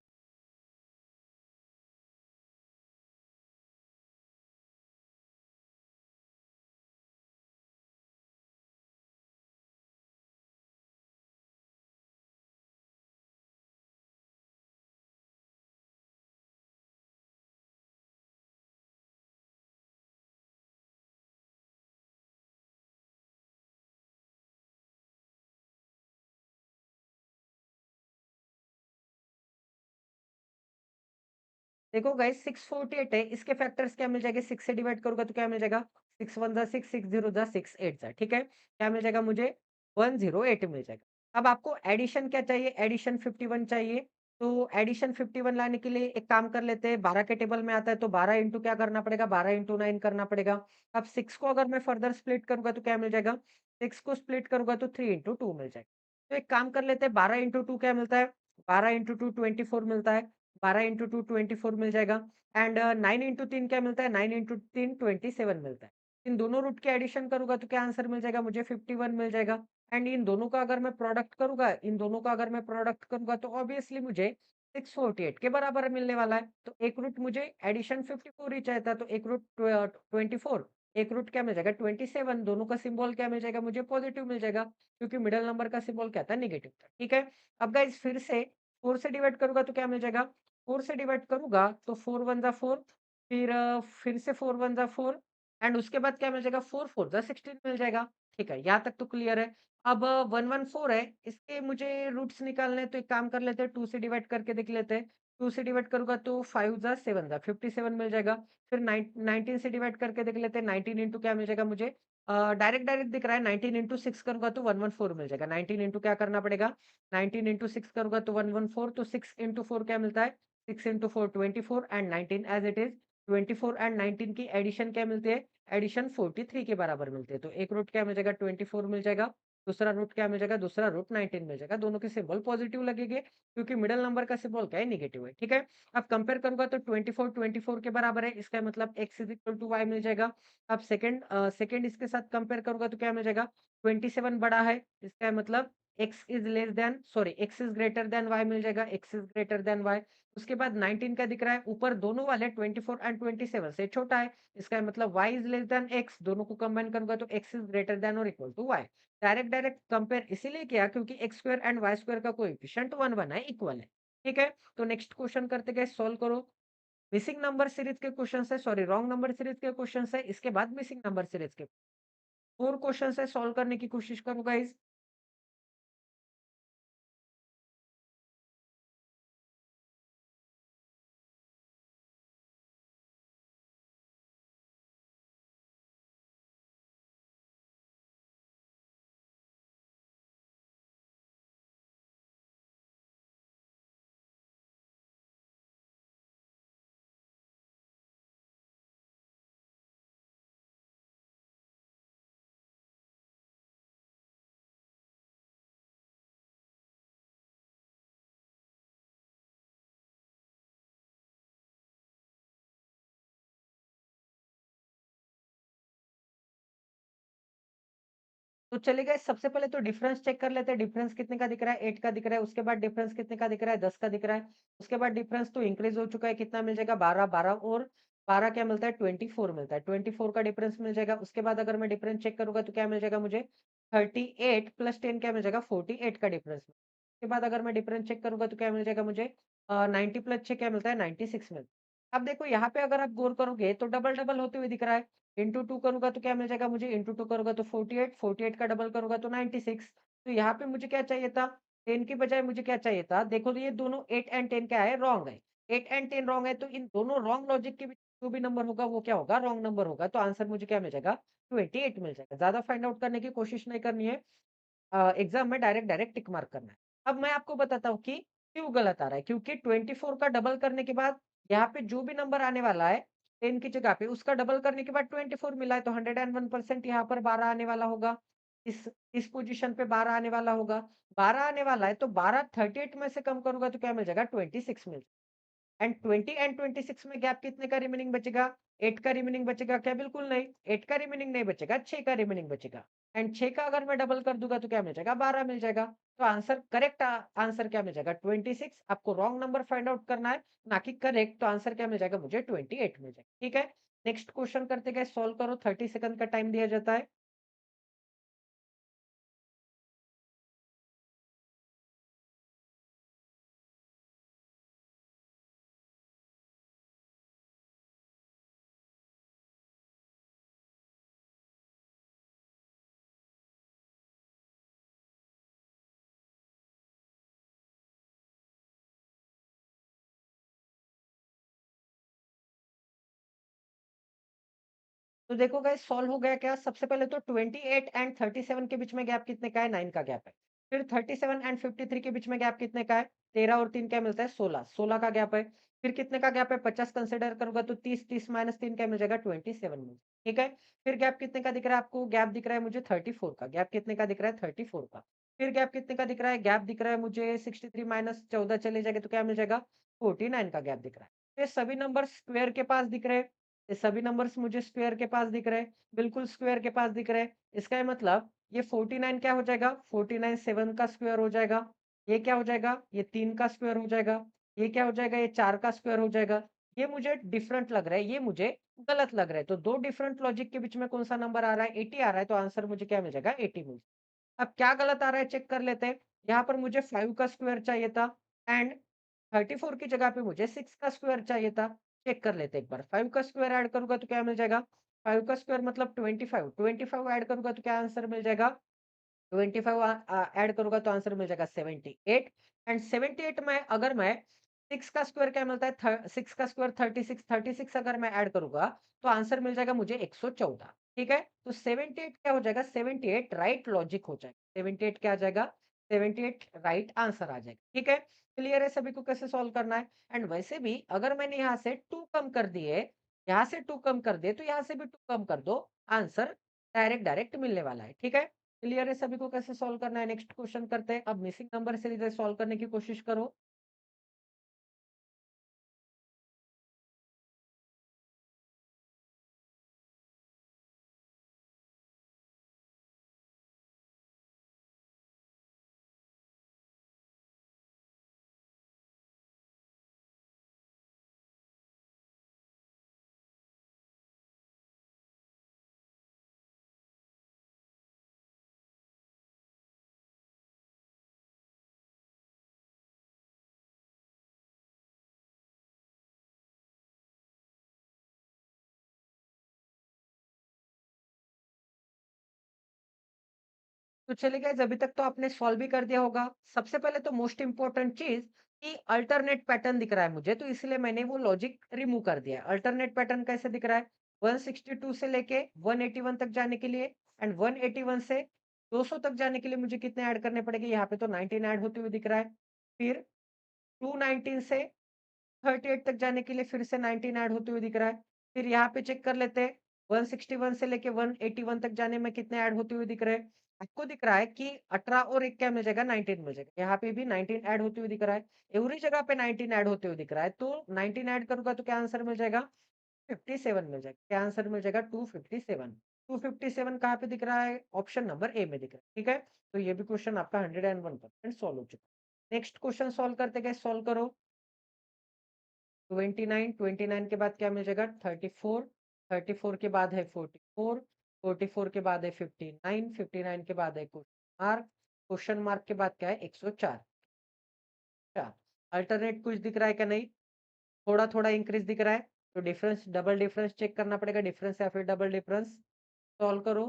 देखो गाइस 648 है, इसके फैक्टर्स क्या मिल जाएंगे? 6 से डिवाइड करूँगा तो क्या मिल जाएगा? 6 1 जा 6, 6 0 जा 6 8 जा, ठीक है? क्या मिल जाएगा मुझे? 108 मिल जाएगा। अब आपको एडिशन क्या चाहिए? एडिशन 51 चाहिए। तो एडिशन 51 लाने के लिए एक काम कर लेते हैं, 12 के टेबल में आता है तो 12 इंटू क्या करना पड़ेगा? 12 इंटू 9 करना पड़ेगा। अब 6 को अगर मैं फर्दर स्प्लिट करूँगा तो क्या मिल जाएगा? 6 को स्प्लिट करूँगा तो 3 इंटू 2 मिल जाएगा। तो एक काम कर लेते हैं, 12 इंटू 2 क्या मिलता है? 12 इंटू 2 24 मिलता है। 12 इंटू 2 24 मिल जाएगा। एंड 9 इंटू 3 क्या मिलता है? 9 इंटू 3 27 मिलता है। इन दोनों रूट के एडिशन करूँगा तो क्या आंसर मिल जाएगा? मुझे 51 मिल जाएगा। एंड इन दोनों का अगर मैं प्रोडक्ट करूँगा, इन दोनों का अगर मैं प्रोडक्ट करूँगा तो ऑब्वियसली मुझे 648 के बराबर मिलने वाला है। तो एक रूट मुझे एडिशन 54 ही चाहिए था, तो एक रूट 24, एक रूट क्या मिल जाएगा? 27। दोनों का सिंबल क्या मिल जाएगा? मुझे पॉजिटिव मिल जाएगा, क्योंकि मिडल नंबर का सिंबल क्या था? नेगेटिव था। ठीक है? अब गाइस फिर से 4 से डिवाइड करूँगा तो क्या मिल जाएगा? 4 से डिवाइड करूँगा तो 4 1 जा 4, फिर से 4 1 जा 4 एंड उसके बाद क्या मिल जाएगा? 4 4 जा 16 मिल जाएगा। ठीक है, यहाँ तक तो क्लियर है। अब 114 है, इसके मुझे रूट्स निकालने हैं, तो एक काम कर लेते हैं, 2 से डिवाइड करके देख लेते हैं। 2 से डिवाइड करूँगा तो 5 जा 7 जा 57 मिल जाएगा। फिर 19 से डिवाइड करके देख लेते हैं, 19 इंटू क्या मिल जाएगा मुझे? डायरेक्ट डायरेक्ट दिख रहा है, 19 इंटू 6 करूँगा तो 114 मिल जाएगा। 19 इंटू क्या करना पड़ेगा? 19 इंटू 6 करूँगा तो 114, तो 6 इंटू 4 क्या मिलता है? 6 into 4 24 and 19 as it is. 24 and 19 की एडिशन क्या मिलती है? एडिशन 43 के बराबर मिलते हैं। तो एक रूट क्या मिल जाएगा? 24 मिल जाएगा। दूसरा रूट क्या मिल जाएगा? दूसरा रूट 19 मिल जाएगा। दोनों के सिंबल पॉजिटिव लगेंगे, क्योंकि मिडल नंबर का सिंबल क्या है? नेगेटिव है। ठीक है? अब कंपेयर करूँगा तो 24 के बराबर है। इसका मतलब x is equal to y मिल जाएगा। अब सेकंड इसके साथ कंपेयर करूँगा तो क्या मिल जाएगा? 27 बड़ा है। इसका मतलब x is greater then y मिल जाएगा। x is greater then y। उसके बाद 19 का दिख रहा है, ऊपर दोनों वाले 24 एंड 27 से छोटा है। इसका मतलब y is less than x। दोनों को कंबाइन करूँगा तो x इज़ ग्रेटर देन और equal to y। Direct direct compare इसीलिए किया, क्योंकि x square and y square का कोएफिशिएंट 1 है, इक्वल है। ठीक है? तो नेक्स्ट क्वेश्चन करते गए, सॉल्व करो। मिसिंग नंबर सीरीज के क्वेश्चंस है, सॉरी रॉन्ग नंबर सीरीज के क्वेश्चंस है, इसके बाद मिसिंग नंबर सीरीज के 4 क्वेश्चंस है, सॉल्व करने की कोशिश करो गाइस। तो चलिए गाइस, सबसे पहले तो डिफरेंस चेक कर लेते हैं। डिफरेंस कितने का दिख रहा है? 8 का दिख रहा है। उसके बाद डिफरेंस कितने का दिख रहा है? 10 का दिख रहा है। उसके बाद डिफरेंस तो इंक्रीज हो चुका है, कितना मिल जाएगा? 12 12 और 12 क्या मिलता है? 24 मिलता है। 24 का डिफरेंस मिल जाएगा। उसके बाद अगर मैं डिफरेंस चेक करूंगा तो क्या मिल जाएगा मुझे? 38 प्लस 10 क्या मिल जाएगा? 48 का डिफरेंस। उसके बाद अगर मैं डिफरेंस चेक करूंगा तो क्या मिल जाएगा मुझे? 90 प्लस 6 क्या मिलता है? 96 मिलता है। अब देखो यहाँ पे अगर आप गौर करोगे तो डबल डबल होते हुए दिख रहा है। इंटू 2 करूँगा तो क्या मिल जाएगा मुझे? इंटू 2 करूँगा तो 48, 48 का डबल करूँगा तो 96। तो यहाँ पे मुझे क्या चाहिए था? 10 की बजाय मुझे क्या चाहिए था? देखो तो ये दोनों 8 एंड 10 क्या है? रॉन्ग है। 8 एंड 10 रॉन्ग है, तो इन दोनों रॉन्ग लॉजिक के बीच जो भी नंबर होगा वो क्या होगा? रॉन्ग नंबर होगा। तो आंसर मुझे क्या मिल जाएगा? 28 मिल जाएगा। ज़्यादा फाइंड आउट करने की कोशिश नहीं करनी है। एग्ज़ाम में डायरेक्ट डायरेक्ट टिक मार्क करना है। अब मैं आपको बताता हूँ कि क्यों गलत आ रहा है, क्योंकि 24 का डबल करने के बाद यहाँ पे जो भी नंबर आने वाला है 10 की जगह पे उसका डबल करने के बाद 24 मिला है, तो 101% यहाँ पर 12 आने वाला होगा। इस पोज़ीशन पे 12 आने वाला होगा। 12 आने वाला है तो 12 38 में से कम करूँगा तो क्या मिल जाएगा? 26 मिल एंड 20 एंड 26 में गैप कितने का रिमेनिंग बचेगा? 8 का रिमेनिंग बचेगा क्या? बिल्कुल नहीं। 8 का रिमेनिंग नहीं बचेगा, 6 का रिमेनिंग बचेगा। एंड 6 का अगर मैं डबल कर दूँगा तो क्या मिल जाएगा? 12 मिल जाएगा। तो आंसर करेक्ट आंसर क्या मिल जाएगा? 26। आपको रॉन्ग नंबर फाइंड आउट करना है, ना कि करेक्ट। तो आंसर क्या मिल जाएगा मुझे? 28 मिल जाएगा। ठीक है? नेक्स्ट क्वेश्चन करते गए, सॉल्व करो। 30 सेकंड का टाइम दिया जाता है। तो देखो गाइस सॉल्व हो गया क्या? सबसे पहले तो 28 एंड 37 के बीच में गैप कितने का है? 9 का गैप है। फिर 37 एंड 53 के बीच में गैप कितने का है? 13 और 3 क्या मिलता है? 16, 16 का गैप है। फिर कितने का गैप है? 50 कंसीडर करूँगा तो 30, 30 माइनस 3 क्या मिल जाएगा? 27 मिल, ठीक है? फिर गैप कितने का दिख रहा है आपको? गैप दिख रहा है मुझे 34 का। गैप कितने का दिख रहा है? 34 का। फिर गैप कितने का दिख रहा है? गैप दिख रहा है मुझे 63 माइनस 14 चले जाएँगे तो क्या मिल जाएगा? 49 का गैप दिख रहा है। ये सभी नंबर स्क्वायर के पास दिख रहे हैं। ये सभी नंबर्स मुझे स्क्वायर के पास दिख रहे हैं, बिल्कुल स्क्वायर के पास दिख रहे हैं। इसका ये मतलब ये 49 क्या हो जाएगा? 49 7 का स्क्वायर हो जाएगा। ये क्या हो जाएगा? ये 3 का स्क्वायर हो जाएगा। ये क्या हो जाएगा? ये 4 का स्क्वायर हो जाएगा। ये मुझे डिफरेंट लग रहा है, ये मुझे गलत लग रहा है। तो 2 डिफरेंट लॉजिक के बीच में कौन-सा नंबर आ रहा है? 80 आ रहा है, तो आंसर मुझे क्या मिल जाएगा? 80 मिल, अब क्या गलत आ रहा है चेक कर लेते हैं। यहाँ पर मुझे 5 का स्क्वायर चाहिए था एंड 34 की जगह पे मुझे 6 का स्क्वायर चाहिए था। चेक कर लेते हैं एक बार। 5 का स्क्वायर ऐड करूँगा तो क्या मिल जाएगा? 5 का स्क्वायर मतलब 25, 25 ऐड करूँगा तो क्या आंसर मिल जाएगा? 25 ऐड करूँगा तो आंसर मिल जाएगा 78 एंड 78 में अगर मैं 6 का स्क्वायर क्या मिलता है? 6 का स्क्वायर 36, 36 अगर मैं ऐड करूँगा तो आंसर मिल जाएगा मुझे 114, ठीक है? तो 78 क्या हो जाएगा? 78 राइट लॉजिक हो जाएगा। 78 क्या आ जाएगा? 78 राइट आंसर आ जाएगा, ठीक है? क्लियर है सभी को कैसे सॉल्व करना है? एंड वैसे भी अगर मैंने यहाँ से 2 कम कर दिए, यहाँ से 2 कम कर दिए, तो यहाँ से भी 2 कम कर दो, आंसर डायरेक्ट डायरेक्ट मिलने वाला है, ठीक है? क्लियर है सभी को कैसे सॉल्व करना है? नेक्स्ट क्वेश्चन करते हैं। अब मिसिंग नंबर सीरीज सॉल्व करने की कोशिश करो। तो चलिए गाइस अभी तक तो आपने सॉल्व भी कर दिया होगा। सबसे पहले तो मोस्ट इम्पोर्टेंट चीज़ कि अल्टरनेट पैटर्न दिख रहा है मुझे, तो इसलिए मैंने वो लॉजिक रिमूव कर दिया है। अल्टरनेट पैटर्न कैसे दिख रहा है? 162 से लेके 181 तक जाने के लिए एंड 181 से 200 तक जाने के लिए मुझे कितने ऐड करने पड़ेंगे? यहाँ पे तो 19 ऐड होते हुए दिख रहा है। फिर 219 से 38 तक जाने के लिए फिर से 19 ऐड होते हुए दिख रहा है। फिर यहाँ पे चेक कर लेते हैं 161 से लेके 181 तक जाने में कितने ऐड होते हुए दिख रहे हैं। आपको दिख रहा है कि 18 और 1 क्या मिल जाएगा? 19 मिल जाएगा। यहाँ पे भी 19 ऐड होते हुए दिख रहा है। एवरी जगह पे 19 ऐड होते हुए दिख रहा है। तो 19 ऐड करूँगा तो क्या आंसर मिल जाएगा? 57 मिल जाएगा। क्या आंसर मिल जाएगा? 257। 257 कहाँ पे दिख रहा है? ऑप्शन नंबर ए में दिख रहा है। ठीक है? तो ये भी क्वेश्चन आपका 101% सॉल्व हो चुका है। नेक्स्ट क्वेश्चन सॉल्व करते गए, सॉल्व करो। 29, 29 के बाद क्या मिल जाएगा? 34, 34 के बाद है 44, 44 के बाद है 59, 59 के बाद है क्वेश्चन मार्क के बाद क्या है? 104। अच्छा, अल्टरनेट कुछ दिख रहा है क्या? नहीं, थोड़ा-थोड़ा इंक्रीज़ दिख रहा है, तो डिफरेंस डबल डिफरेंस चेक करना पड़ेगा, डिफरेंस या फिर डबल डिफरेंस, सॉल्व करो।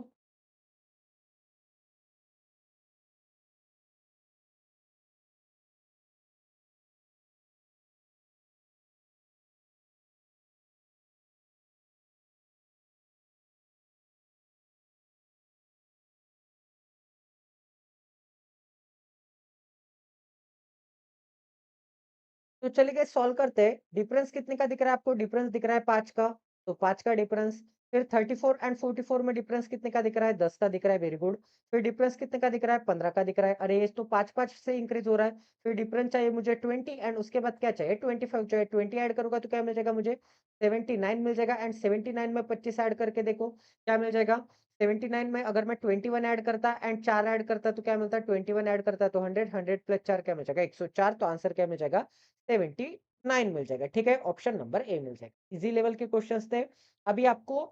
तो चलिए सॉल्व करते हैं। डिफरेंस कितने का दिख रहा है आपको? डिफरेंस दिख रहा है 5 का, तो 5 का डिफरेंस। फिर 34 एंड 44 में डिफरेंस कितने का दिख रहा है? 10 का दिख रहा है, वेरी गुड। फिर डिफरेंस कितने का दिख रहा है? 15 का दिख रहा है। अरे ये तो 5-5 से इंक्रीज़ हो रहा है। फिर डिफरेंस चाहिए मुझे 20 एंड उसके बाद क्या चाहिए? 25 चाहिए। 20 ऐड करूँगा तो क्या मिल जाएगा मुझे? 79 मिल जाएगा एंड 79 में 25 ऐड करके देखो, क्या मिल जाएगा? 79 में अगर मैं 21 ऐड करता एंड 4 ऐड करता तो क्या मिलता? 21 ऐड करता तो 100, 100 प्लस 4 क्या मिल जाएगा? 104, तो आंसर क्या मिल जाएगा? 79 मिल जाएगा, ठीक है? ऑप्शन नंबर ए मिल जाएगा। इजी लेवल के क्वेश्चंस थे। अभी आपको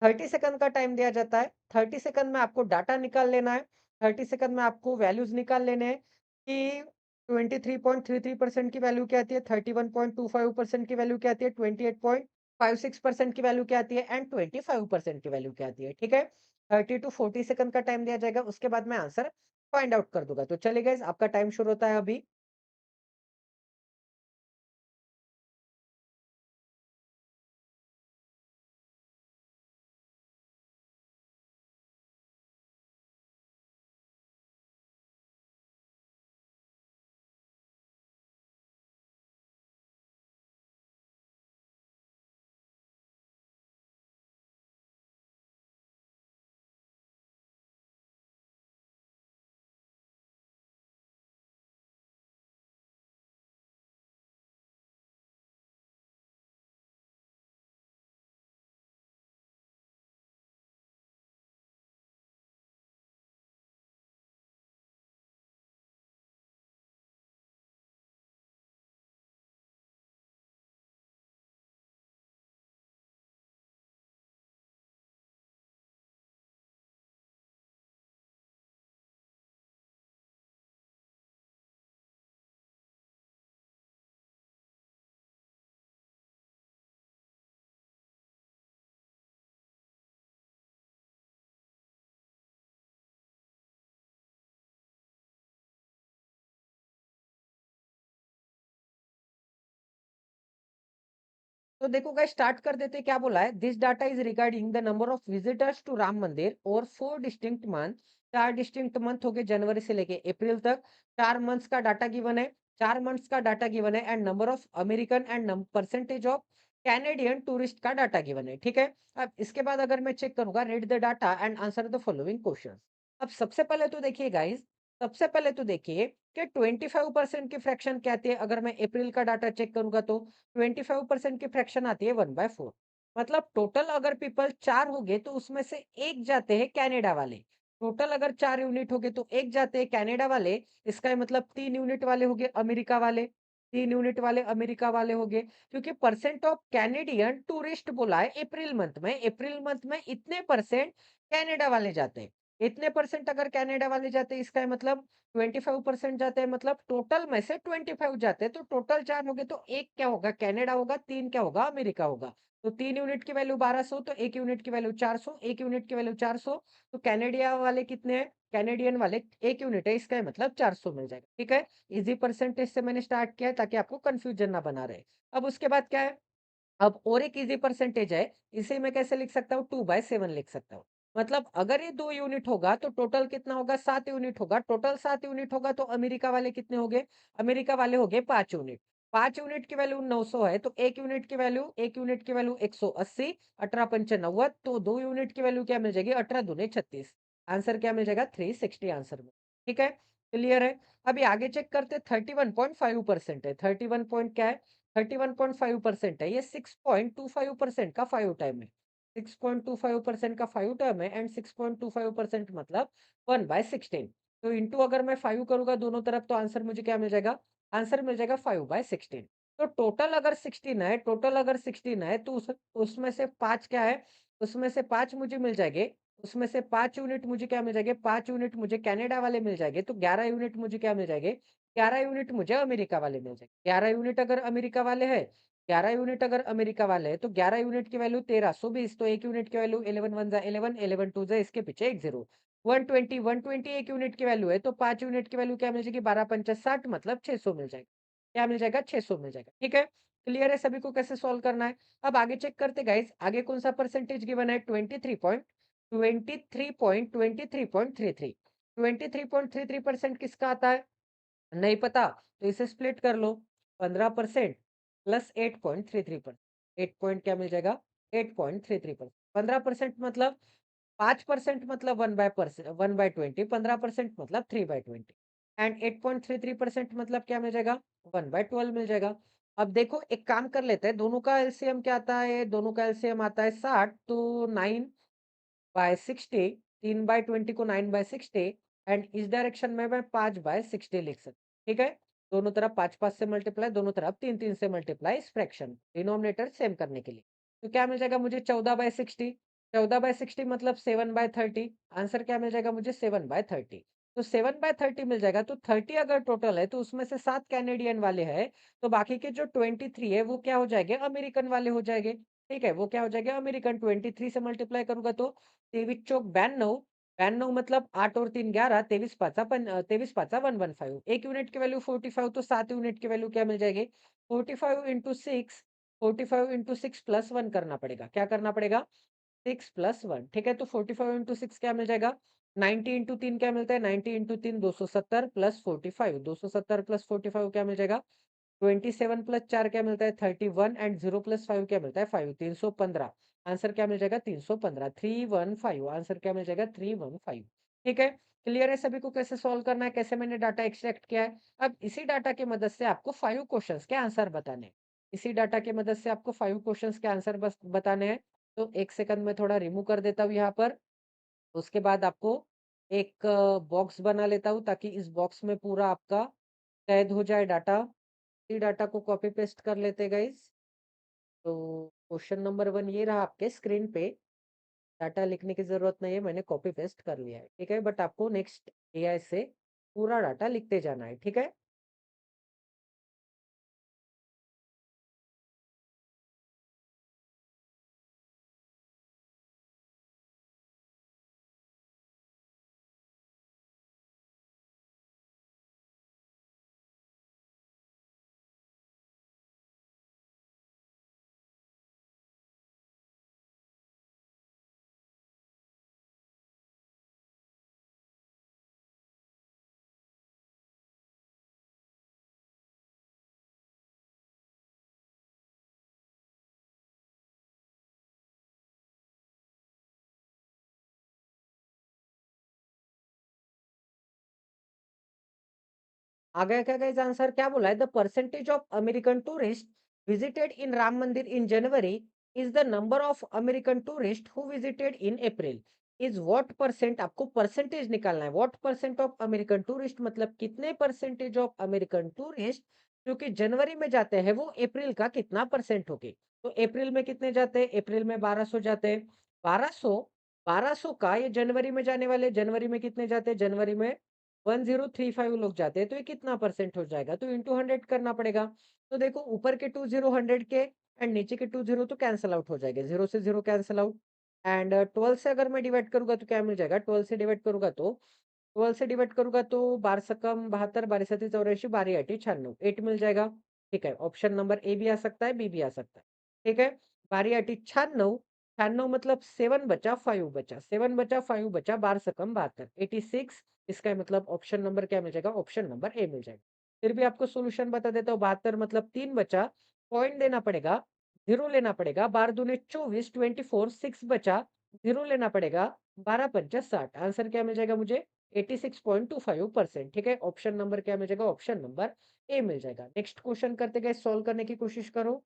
30 सेकंड का टाइम दिया जाता है। 30 सेकंड में आपको डाटा निकाल लेना है। 30 सेकंड में आपको वैल्यूज़ निकाल लेने हैं कि 23.33% की वैल्यू क्या आती है, 31.25% की वैल्यू क्या आती है, 28.56% की वैल्यू क्या आती है एंड 25% की वैल्यू क्या आती है, ठीक है? 30 टू 40 सेकंड का टाइम दिया जाएगा, उसके बाद मैं आंसर फाइंड आउट कर दूँगा। तो चलिए गाइज़ आपका टाइम शुरू होता है अभी। तो देखो गाइस स्टार्ट कर देते हैं, क्या बोला है, this data is regarding the number of visitors to Ram Mandir और 4 डिस्टिंक्ट मंथ। 4 डिस्टिंक्ट मंथ हो गए जनवरी से लेके अप्रैल तक। 4 मंथ्स का डाटा गिवन है। 4 मंथ्स का डाटा गिवन है and number of American and percentage of Canadian tourist का डाटा गिवन है, ठीक है। अब इसके बाद अगर मैं चेक करूंगा, read the data and answer the following question. अब सबसे पहले तो देखिए गाइस, सबसे पहले तो देखिए कि 25% की फ्रैक्शन क्या आती है। अगर मैं अप्रैल का डाटा चेक करूंगा तो 25% की फ्रैक्शन आती है 1/4। मतलब टोटल अगर पीपल 4 हो गए तो उसमें से एक जाते हैं कनाडा वाले। टोटल अगर 4 यूनिट हो गए तो एक जाते हैं कनाडा वाले। इसका मतलब 3 यूनिट वाले हो गए अमेरिका वाले। 3 यूनिट वाले अमेरिका वाले हो गए, क्योंकि परसेंट ऑफ कैनेडियन टूरिस्ट बोला है अप्रैल मंथ में। अप्रैल मंथ में इतने परसेंट कनाडा वाले जाते हैं। इतने परसेंट अगर कनाडा वाले जाते हैं, इसका मतलब 25% जाते हैं, मतलब टोटल में से 25 जाते हैं। तो टोटल 4 हो गए तो एक क्या होगा, कनाडा होगा, 3 क्या होगा, अमेरिका होगा। तो 3 यूनिट की वैल्यू 1200, तो 1 यूनिट की वैल्यू 400, 1 यूनिट की वैल्यू 400। तो कैनेडिया वाले कितने हैं, कैनेडियन वाले 1 यूनिट है, इसका मतलब 400 मिल जाएगा, ठीक है। इजी परसेंटेज से मैंने स्टार्ट किया है ताकि आपको कंफ्यूजन ना बना रहे। अब उसके बाद क्या है, अब और एक इजी परसेंटेज है, इसे मैं कैसे लिख सकता हूँ, 2/7 लिख सकता हूँ। मतलब अगर ये 2 यूनिट होगा तो टोटल कितना होगा, 7 यूनिट होगा। टोटल 7 यूनिट होगा तो अमेरिका वाले कितने हो गए, अमेरिका वाले हो गए 5 यूनिट। 5 यूनिट की वैल्यू 900 है, तो 1 यूनिट की वैल्यू 180, 18 पंचे 90, तो 2 यूनिट की वैल्यू क्या मिल जाएगी, 18 दूने 36। आंसर क्या मिल जाएगा, 360 आंसर में, ठीक है। क्लियर है। अभी आगे चेक करते, 31.5% है। 31 पॉइंट क्या है, 31.5% है, ये 6.25% का 5 टाइम है। 6.25% का 5 टर्म है एंड 6.25% मतलब 1/16। तो इंटू अगर मैं 5 करूंगा दोनों तरफ तो आंसर मुझे क्या मिल जाएगा, आंसर मिल जाएगा 5/16। तो टोटल अगर 16 है, टोटल अगर 16 है तो उसमें से 5 क्या है, उसमें से 5 मुझे मिल जाएंगे। उसमें से 5 यूनिट मुझे क्या मिल जाएंगे, 5 यूनिट मुझे कनाडा वाले मिल जाएंगे, तो 11 यूनिट मुझे क्या मिल जाएंगे, 11 यूनिट मुझे अमेरिका वाले मिल जाएंगे। 11 यूनिट अगर अमेरिका वाले हैं, 11 यूनिट अगर अमेरिका वाले हैं तो 11 यूनिट की वैल्यू 1320, तो 1 यूनिट की वैल्यू 11 1 जा 11, 11 2 जा इसके पीछे एक जीरो। 120, 120 1 यूनिट की वैल्यू है तो 5 यूनिट की वैल्यू क्या मिल जाएगी, 12 पंचा 60, मतलब 600 मिल जाएगा। क्या मिल जाएगा, 600 मिल जाएगा, ठीक है। क्लियर है सभी को कैसे सॉल्व करना है। अब आगे चेक करते गाइस, आगे कौन सा परसेंटेज गिवन है, 23.33 23.33% किसका आता है, नहीं पता तो इसे स्प्लिट कर लो। 15% प्लस 8.33%, 8 पॉइंट क्या मिल जाएगा, 8.33%। 15% मतलब 5% मतलब 1/20, 15% मतलब 3/20 एंड 8.33% मतलब क्या मिल जाएगा, 1/12 मिल जाएगा। अब देखो एक काम कर लेते हैं, दोनों का एलसीएम क्या आता है, दोनों का एलसीएम आता है 60, तो 9/60, 3/20 को 9/60 एंड इस डायरेक्शन में मैं 5/60 लिख सकता हूँ, ठीक है। दोनों तरफ 5 5 से मल्टीप्लाई, दोनों तरफ 3 3 से मल्टीप्लाई, इस फ्रैक्शन डिनोमिनेटर सेम करने के लिए। तो क्या मिल जाएगा मुझे, 14/60। 14/60 मतलब 7/30। आंसर क्या मिल जाएगा मुझे, 7/30। तो 7/30 मिल जाएगा, तो 30 अगर टोटल है तो उसमें से 7 कैनेडियन वाले हैं, तो बाकी के जो 23 है वो क्या हो जाएंगे, अमेरिकन वाले हो जाएंगे, ठीक है। वो क्या हो जाएगा, अमेरिकन। 23 से मल्टीप्लाई करूंगा तो 23 चौक 92, 92 मतलब 8 और 3 11, 23 पाँचा 115। 1 यूनिट की वैल्यू 45, तो 7 यूनिट की वैल्यू क्या मिल जाएगी, 45 इंटू 6, 45 इंटू 6 प्लस 1 करना पड़ेगा। क्या करना पड़ेगा, 6 प्लस 1, ठीक है। तो 45 इंटू 6 क्या मिल जाएगा, 90 इंटू 3 क्या मिलता है, 90 इंटू 3 270 प्लस 45, 270 प्लस 45 क्या मिल जाएगा, 27 प्लस 4 क्या मिलता है, 31 एंड 0 प्लस 5 क्या मिलता है, 5, 315। आंसर क्या मिल जाएगा, 315, 315। आंसर क्या मिल जाएगा, 315, ठीक है। क्लियर है सभी को कैसे सॉल्व करना है, कैसे मैंने डाटा एक्सट्रैक्ट किया है। अब इसी डाटा की मदद से आपको 5 क्वेश्चंस के आंसर बताने हैं। इसी डाटा की मदद से आपको 5 क्वेश्चंस के आंसर बस बताने हैं। तो एक सेकंड में थोड़ा रिमूव कर देता हूँ यहाँ पर। उसके बाद आपको एक बॉक्स बना लेता हूँ ताकि इस बॉक्स में पूरा आपका कैद हो जाए डाटा। इसी डाटा को कॉपी पेस्ट कर लेते गाइस। तो क्वेश्चन नंबर 1 ये रहा आपके स्क्रीन पे। डाटा लिखने की जरूरत नहीं है, मैंने कॉपी पेस्ट कर लिया है, ठीक है। बट आपको नेक्स्ट एआई से पूरा डाटा लिखते जाना है, ठीक है। आ गया क्या गाइस आंसर? क्या बोला है? The percentage of American tourist visited in Ram Mandir in January is the number of American tourist who visited in April is what percent. आपको परसेंटेज निकालना है। What percent of American tourist मतलब कितने परसेंटेज ऑफ अमेरिकन टूरिस्ट जो कि जनवरी में जाते हैं वो अप्रैल का कितना परसेंट होगी। तो अप्रैल में कितने जाते हैं? अप्रैल में 1200 जाते हैं। 1200 1200 का ये जनवरी में जाने वाले, जनवरी में कितने जाते हैं? जनवरी में 1035 लोग जाते हैं, तो ये कितना परसेंट हो जाएगा? तो इंटू 100 करना पड़ेगा। तो देखो ऊपर के 2 जीरो 100 के एंड नीचे के 2 जीरो तो कैंसल आउट हो जाएंगे। 0 से 0 कैंसल आउट एंड 12 से अगर मैं डिवाइड करूँगा तो क्या मिल जाएगा? 12 से डिवाइड करूँगा तो 12 सकम 72, 12 सत्ती 84, 12 आठी 96, 8 मिल जाएगा। ठीक है, ऑप्शन नंबर ए भी आ सकता है, बी भी आ सकता है। ठीक है, 12 आठी 96, 96 मतलब 7 बचा, 5 बचा, 7 बचा, 5 बचा, 12 सकम 72, 86। इसका मतलब ऑप्शन नंबर क्या मिल जाएगा? ऑप्शन नंबर ए मिल जाएगा। फिर भी आपको सॉल्यूशन बता देता हूँ। 72 मतलब 3 बचा, पॉइंट देना पड़ेगा, 0 लेना पड़ेगा, 12 दूनी 24, 24, 6 बचा, 0 लेना पड़ेगा, 12 पंचा 60। आंसर क्या मिल जाएगा मुझे? 86.25%। ठीक है, ऑप्शन नंबर क्या मिल जाएगा? ऑप्शन नंबर ए मिल जाएगा। नेक्स्ट क्वेश्चन करते गए, सॉल्व करने की कोशिश करो।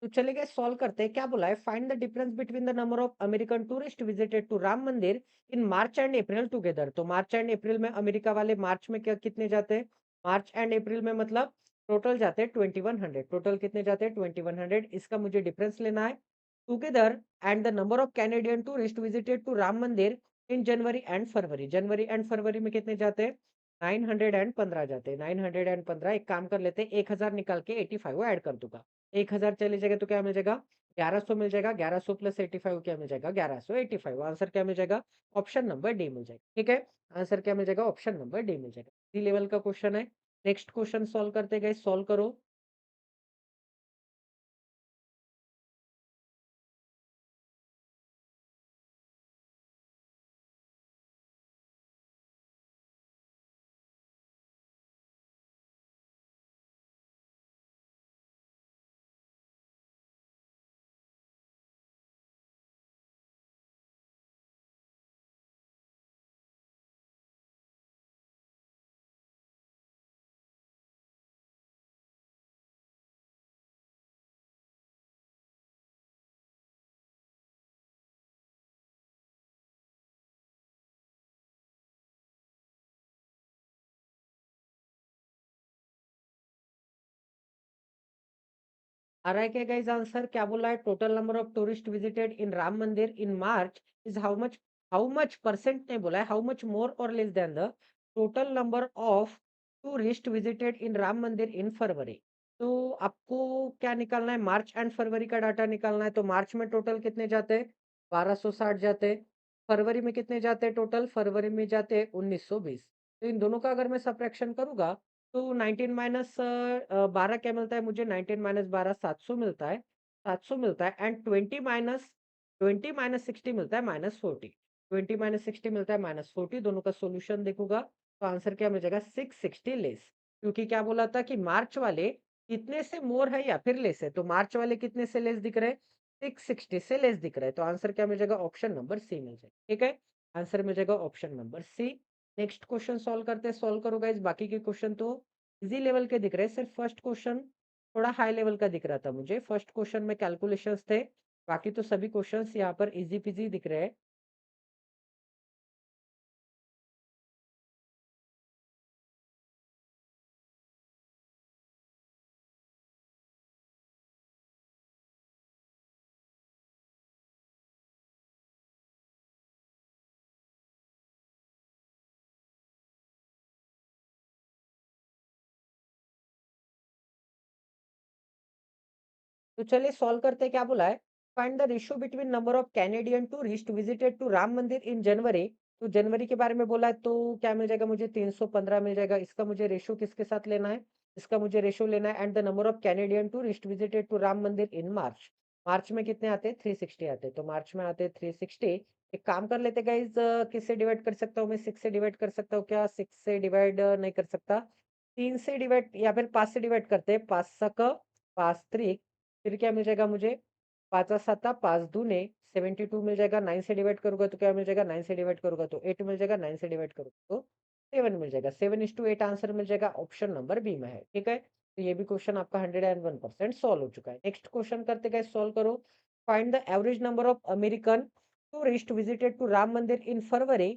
तो चलिए सॉल्व करते हैं। क्या बोला है? Find the difference between the number of American tourist visited to Ram Mandir in March and April together. तो मार्च एंड अप्रैल में अमेरिका वाले मार्च में क्या कितने जाते हैं? मार्च एंड अप्रैल में मतलब टोटल जाते हैं 2100। टोटल कितने जाते हैं? 2100। इसका मुझे डिफरेंस लेना है। Together and the number of Canadian tourist visited to Ram Mandir in January and February. January and फरवरी में कितने जाते हैं? 915 जाते हैं। 915। एक काम कर लेते हैं, 1000 निकाल के 85 ऐड कर दूंगा। 1000 चले जाएगा तो क्या मिल जाएगा? 1100 मिल जाएगा। 1100 प्लस 85 क्या मिल जाएगा? 1185। आंसर क्या मिल जाएगा? ऑप्शन नंबर डी मिल जाएगा। ठीक है, आंसर क्या मिल जाएगा? ऑप्शन नंबर डी मिल जाएगा। सी लेवल का क्वेश्चन है। नेक्स्ट क्वेश्चन सॉल्व करते गए, सॉल्व करो। आ रहा है क्या गाइस आंसर? क्या बोला है? Total number of tourist visited in Ram Mandir in March is how much percent नहीं बोला है, हाउ मच मोर और less than the total number of tourist visited in Ram Mandir in फरवरी। तो आपको क्या निकालना है? मार्च एंड फरवरी का डाटा निकालना है। तो मार्च में टोटल कितने जाते हैं? 1260 जाते हैं। फरवरी में कितने जाते हैं? टोटल फरवरी में जाते हैं 1920। तो इन दोनों का अगर मैं सब्ट्रैक्शन करूंगा तो 19 माइनस 12 क्या मिलता है मुझे? 19 माइनस 12 700 मिलता है। 700 मिलता है एंड 20 माइनस 60 मिलता है -40। 20 माइनस 60 मिलता है -40। दोनों का सॉल्यूशन देखूंगा तो आंसर क्या मिल जाएगा? 660 लेस। क्योंकि क्या बोला था कि मार्च वाले कितने से मोर है या फिर लेस है? तो मार्च वाले कितने से लेस दिख रहे हैं? 660 से लेस दिख रहा है। तो आंसर क्या मिल जाएगा? ऑप्शन नंबर सी मिल जाएगा। ठीक है, आंसर मिल जाएगा option number C. Next question solve करते हैं। सॉल्व करो गाइस। बाकी के क्वेश्चन तो इजी लेवल के दिख रहे हैं। सिर्फ फर्स्ट क्वेश्चन थोड़ा हाई लेवल का दिख रहा था मुझे। फर्स्ट क्वेश्चन में कैलकुलेशंस थे। बाकी तो सभी क्वेश्चंस यहाँ पर इजी पीजी दिख रहे हैं। तो चलिए सॉल्व करते हैं, क्या बोला है? Find the ratio between number of Canadian tourist visited to Ram Mandir in जनवरी। तो जनवरी के बारे में बोला है, तो क्या मिल जाएगा मुझे? 315 मिल जाएगा। इसका मुझे रेशियो किसके साथ लेना है? इसका मुझे रेशियो लेना है। And the number of Canadian tourist visited to Ram Mandir in मार्च। मार्च में कितने आते हैं? 360 आते हैं। तो मार्च में आते हैं 360। एक काम कर लेते गाइज, किससे डिवाइड कर सकता हूँ मैं? 6 से डिवाइड कर सकता हूँ क्या? 6 से डिवाइड नहीं कर सकता। 3 से डिवाइड या फिर 5 से डिवाइड करते हैं। 5 सक 5 त्रिक, फिर क्या मिल जाएगा मुझे? 5 7 5 दूने 72 मिल जाएगा। 9 से डिवाइड करूँगा तो क्या मिल जाएगा? 9 से डिवाइड करूँगा तो 8 मिल जाएगा। 9 से डिवाइड करूँगा तो 7 मिल जाएगा। 7:8 आंसर मिल जाएगा, ऑप्शन नंबर बी में है। ठीक है? तो ये भी क्वेश्चन आपका 101% सॉल्व हो चुका है। नेक्स्ट क्वेश्चन करते गए, सॉल्व करो। Find the average number of American tourist visited to Ram Mandir in February.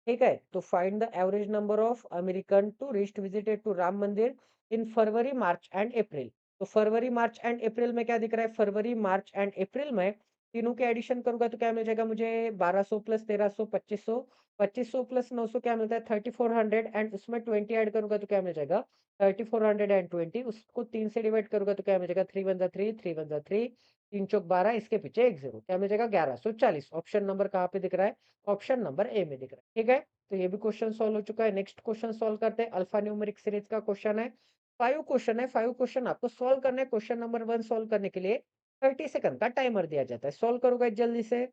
ठीक है? तो find the average number of American tourist visited to Ram Mandir in February, March and April. तो फरवरी, मार्च एंड अप्रैल में क्या दिख रहा है? फरवरी, मार्च एंड अप्रैल में तीनों के एडिशन करूंगा तो क्या मिल जाएगा मुझे? 1200 प्लस 1300 2500। 2500 प्लस 900 क्या मिलता है? 3400। एंड उसमें 20 ऐड करूंगा तो क्या मिल जाएगा? 3420। उसको 3 से डिवाइड करूंगा तो क्या मिल जाएगा? 3 वन जा 3, 3 वन जा 3, 3 चौक 12, इसके पीछे एक जीरो, क्या मिल जाएगा? 1140। ऑप्शन नंबर कहाँ पे दिख रहा है? ऑप्शन नंबर ए में दिख रहा है। ठीक है? तो ये भी क्वेश्चन सॉल्व हो चुका है। नेक्स्ट क्वेश्चन सॉल्व करते हैं। अल्फा न्यूमेरिक सीरीज का क्वेश्चन है। 5 क्वेश्चन है। 5 क्वेश्चन आपको सॉल्व करने, क्वेश्चन नंबर 1 सॉल्व करने के लिए 30 सेकंड का टाइमर दिया जाता है। सॉल्व करोगे जल्दी से।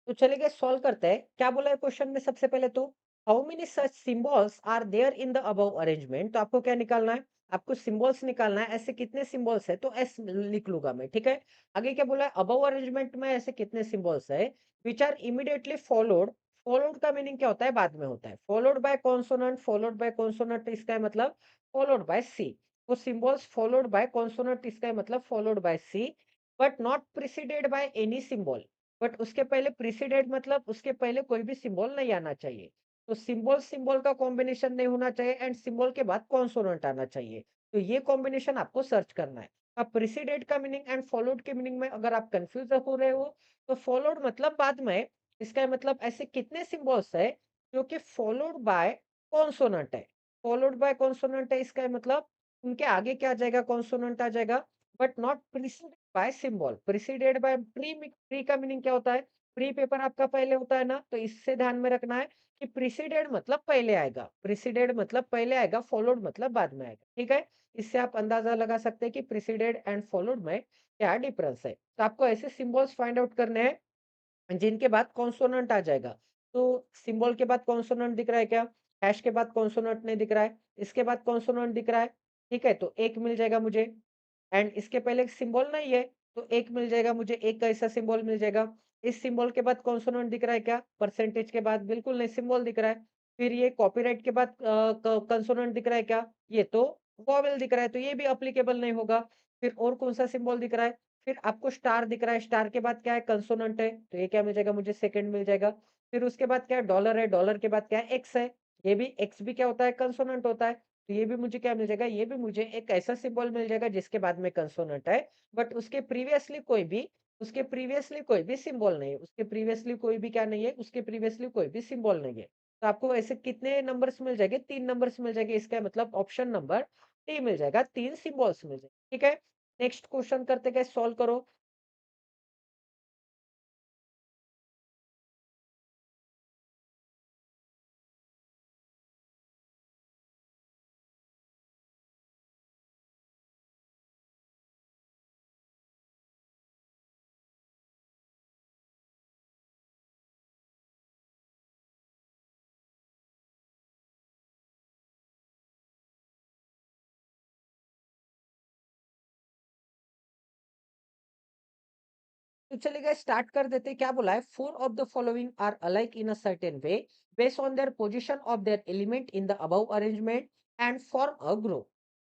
तो चलिए सॉल्व करते हैं। क्या बोला है क्वेश्चन में? सबसे पहले तो how many such symbols are there in the above arrangement. तो आपको क्या निकालना है? आपको सिंबल्स निकालना है। ऐसे कितने सिंबल्स है? तो एस लिख लूंगा मैं। ठीक है? आगे क्या बोला है? अबव अरेंजमेंट में ऐसे कितने सिंबल्स है which are immediately followed. Followed का मीनिंग क्या होता है? बाद में होता है। Followed by consonant, followed by consonant इसका है मतलब फॉलोड बाय सी। वो सिंबल्स फॉलोड बाय कॉन्सोनेंट इसका है मतलब followed by C, but not preceded by any symbol. But उसके पहले प्रीसीडेड मतलब उसके पहले कोई भी सिंबल नहीं आना चाहिए। तो सिंबल सिंबल का कॉम्बिनेशन नहीं होना चाहिए एंड सिंबल के बाद कॉन्सोनेंट आना चाहिए। तो ये कॉम्बिनेशन आपको सर्च करना है। अब प्रीसीडेड का मीनिंग एंड फॉलोड के मीनिंग में अगर आप कंफ्यूज हो रहे हो, तो फॉलोड मतलब बाद में। इसका मतलब ऐसे कितने सिंबल्स है जो कि फॉलोड बाय कॉन्सोनेंट है। फॉलोड बाय कॉन्सोनेंट है, इसका मतलब उनके आगे क्या आ जाएगा? कॉन्सोनेंट आ जाएगा, but not preceded bye symbol. Preceded by pre, pre का मीनिंग क्या होता है? प्री पेपर आपका पहले होता है ना, तो इससे ध्यान में रखना है कि प्रीसीडेड मतलब पहले आएगा, प्रीसीडेड मतलब पहले आएगा, फॉलोड मतलब बाद में आएगा। ठीक है? इससे आप अंदाजा लगा सकते हैं कि प्रीसीडेड एंड फॉलोड में क्या डिफरेंस है। तो आपको ऐसे सिंबल्स फाइंड आउट करने हैं जिनके बाद कॉन्सोनेंट आ जाएगा। तो सिंबल के बाद कॉन्सोनेंट दिख रहा है क्या? हैश के बाद कॉन्सोनेंट नहीं दिख रहा है, इसके बाद कॉन्सोनेंट दिख रहा है। ठीक है? तो एक मिल जाएगा मुझे। एंड इसके पहले सिंबल नहीं है, तो एक मिल जाएगा मुझे, एक कैसा सिंबल मिल जाएगा। इस सिंबल के बाद कॉन्सोनेंट दिख रहा है क्या? परसेंटेज के बाद बिल्कुल नहीं, सिंबल दिख रहा है। फिर ये कॉपीराइट के बाद कंसोनेंट दिख रहा है क्या? ये तो वोवेल दिख रहा है, तो ये भी एप्लीकेबल नहीं होगा। फिर और कौन सा सिंबल दिख रहा है? फिर आपको स्टार दिख रहा है, स्टार के बाद क्या है? कंसोनेंट है, तो ये क्या मिल जाएगा मुझे? सेकंड मिल जाएगा। फिर उसके बाद क्या है? डॉलर है, डॉलर के बाद क्या है? एक्स है, ये भी एक्स भी क्या होता है? कंसोनेंट होता है। तो ये भी मुझे क्या मिल जाएगा? ये भी मुझे एक ऐसा सिंबल मिल जाएगा जिसके बाद में कंसोनेंट है, बट उसके प्रीवियसली कोई भी सिंबल नहीं है। उसके प्रीवियसली कोई भी क्या नहीं है? उसके प्रीवियसली कोई भी सिंबल नहीं है। तो आपको ऐसे कितने नंबर्स मिल जाएंगे? 3 नंबर्स मिल जाएंगे। इसका मतलब ऑप्शन नंबर डी मिल जाएगा, 3 सिंबल्स मिल जाएंगे। ठीक है? नेक्स्ट क्वेश्चन करते गए, सॉल्व करो। तो चलिए स्टार्ट कर देते हैं। क्या बोला है? Four of the following are alike in a certain way based on their position of their element in the above arrangement and form a group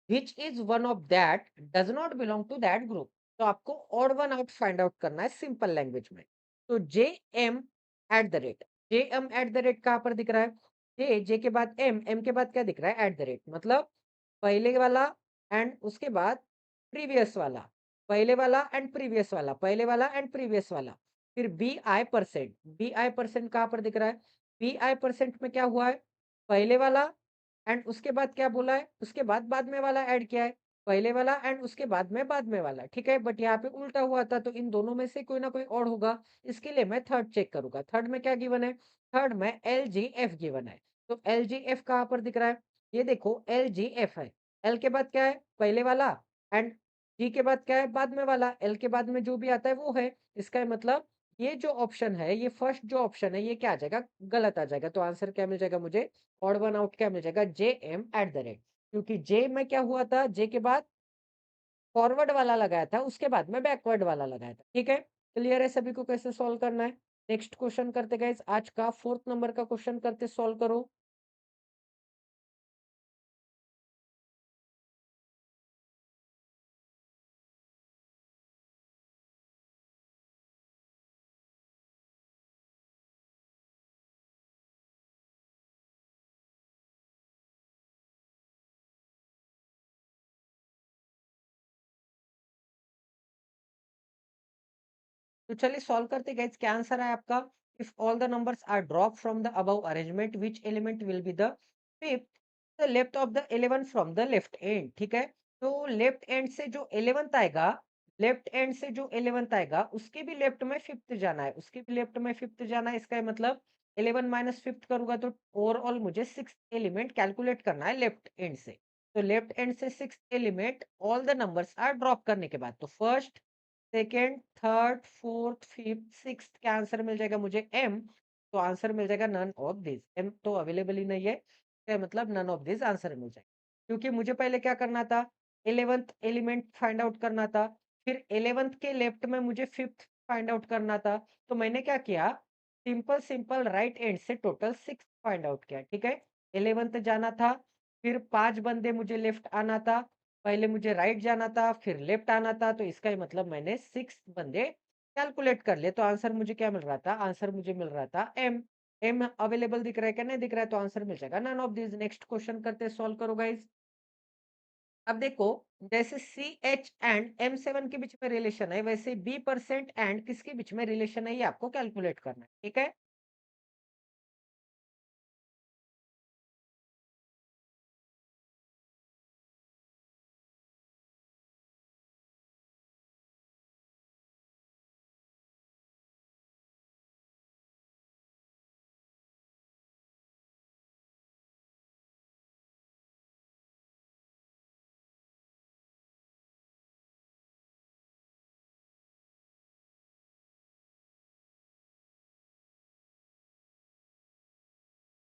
which is one of that does not belong to that group. तो आपको odd one out find out करना है simple language में। तो J M at the rate, J M at the rate कहाँ पर दिख रहा है? जे के बाद एम के बाद क्या दिख रहा है? एट द रेट, मतलब पहले वाला एंड उसके बाद प्रीवियस वाला, पहले वाला एंड प्रीवियस वाला, पहले वाला एंड प्रीवियस वाला। फिर B I percent, B I percent कहाँ पर दिख रहा है? बी आई परसेंट में क्या हुआ है? पहले वाला एंड उसके बाद क्या बोला है? उसके बाद में वाला ऐड किया है। पहले वाला एंड उसके बाद में वाला, ठीक है? बट यहाँ पे उल्टा हुआ था, तो इन दोनों में से कोई ना कोई और होगा। इसके लिए मैं थर्ड चेक करूँगा। थर्ड में क्या गिवन है? थर्ड में एलजीएफ गिवन है। तो एलजीएफ कहाँ पर दिख रहा है? ये देखो एलजीएफ है। एल के बाद क्या है? पहले वाला एंड जी के बाद क्या है? बाद में वाला। एल के बाद में जो भी आता है वो है। इसका मतलब ये जो ऑप्शन है, ये फर्स्ट जो ऑप्शन है, ये क्या आ जाएगा? गलत आ जाएगा। तो आंसर क्या मिल जाएगा मुझे? ऑड वन आउट क्या मिल जाएगा? जे एम एट द रेट। क्योंकि जे में क्या हुआ था? जे के बाद फॉरवर्ड वाला लगाया था, उसके बाद में बैकवर्ड वाला लगाया था। ठीक है? क्लियर है सभी को कैसे सॉल्व करना है? नेक्स्ट क्वेश्चन करते गाइस, आज का 4th नंबर का क्वेश्चन करते, सॉल्व करो। तो चलिए सॉल्व करते गाइस, क्या आंसर है आपका? If all the numbers are drop from the above arrangement which element will be the fifth? The left of the 11 from the left end. ठीक है? तो लेफ्ट एंड से जो 11th आएगा, लेफ्ट एंड से जो 11th आएगा उसके भी लेफ्ट में फिफ्थ जाना है, उसके भी लेफ्ट में फिफ्थ जाना है। इसका मतलब 11 माइनस फिफ्थ करूंगा तो ओवरऑल मुझे सिक्स एलिमेंट कैलकुलेट करना है लेफ्ट एंड से। तो लेफ्ट एंड से six element all the numbers are drop करने के बाद, तो first, second, third, fourth, fifth, sixth का आंसर मिल जाएगा मुझे एम। तो आंसर मिल जाएगा नन ऑफ दिस। एम तो अवेलेबल ही नहीं है, इसका मतलब नन ऑफ दिस आंसर मिल जाएगा। क्योंकि मुझे पहले क्या करना था? 11th एलिमेंट फाइंड आउट करना था, फिर 11th के लेफ्ट में मुझे फिफ्थ फाइंड आउट करना था। तो मैंने क्या किया? सिंपल सिंपल राइट एंड से टोटल सिक्स फाइंड आउट किया। ठीक है? 11th जाना था, फिर 5 बंदे मुझे लेफ्ट आना था, पहले मुझे राइट जाना था, फिर लेफ्ट आना था। तो इसका ही मतलब मैंने 6 बंदे कैलकुलेट कर लिए। तो आंसर मुझे क्या मिल रहा था? आंसर मुझे मिल रहा था एम। एम अवेलेबल दिख रहा है क्या? नहीं दिख रहा है, तो आंसर मिल जाएगा none of this. Next question करते हैं, सॉल्व करो गाइस। अब देखो, जैसे C H and M seven के बीच में रिलेशन है, वैसे बी परसेंट एंड किसके बीच में रिलेशन है, ये आपको कैलकुलेट करना है। ठीक है?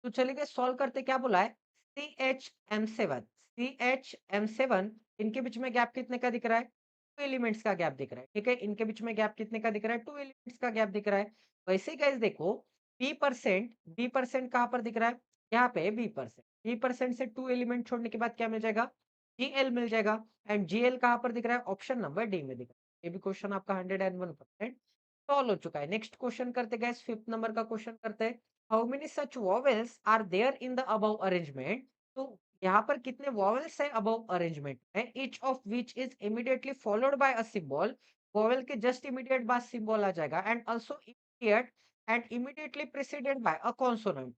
तो चलिए सॉल्व करते, क्या बोला है? C H M seven, C H M seven, इनके बीच में गैप कितने का दिख रहा है? टू एलिमेंट्स का गैप दिख रहा है। ठीक है? इनके बीच में गैप कितने का दिख रहा है? टू एलिमेंट्स का गैप दिख रहा है। वैसे ही गाइस देखो, बी परसेंट कहाँ पर दिख रहा है? यहाँ पे बी परसेंट से टू एलिमेंट छोड़ने के बाद क्या मिल जाएगा? जीएल मिल जाएगा। एंड जीएल कहाँ पर दिख रहा है? ऑप्शन नंबर डी में दिख रहा है। ये भी क्वेश्चन आपका 101% सॉल्व हो चुका है। नेक्स्ट क्वेश्चन करते गाइस, फिफ्थ नंबर का क्वेश्चन करते हैं। How many such vowels are there in the above arrangement? तो यहाँ पर कितने वॉवेल्स है अबव अरेंजमेंट में? Each of which is immediately followed by a symbol. Vowel के जस्ट इमीडिएट बाद सिंबल आ जाएगा, and also immediate and immediately preceded by a consonant.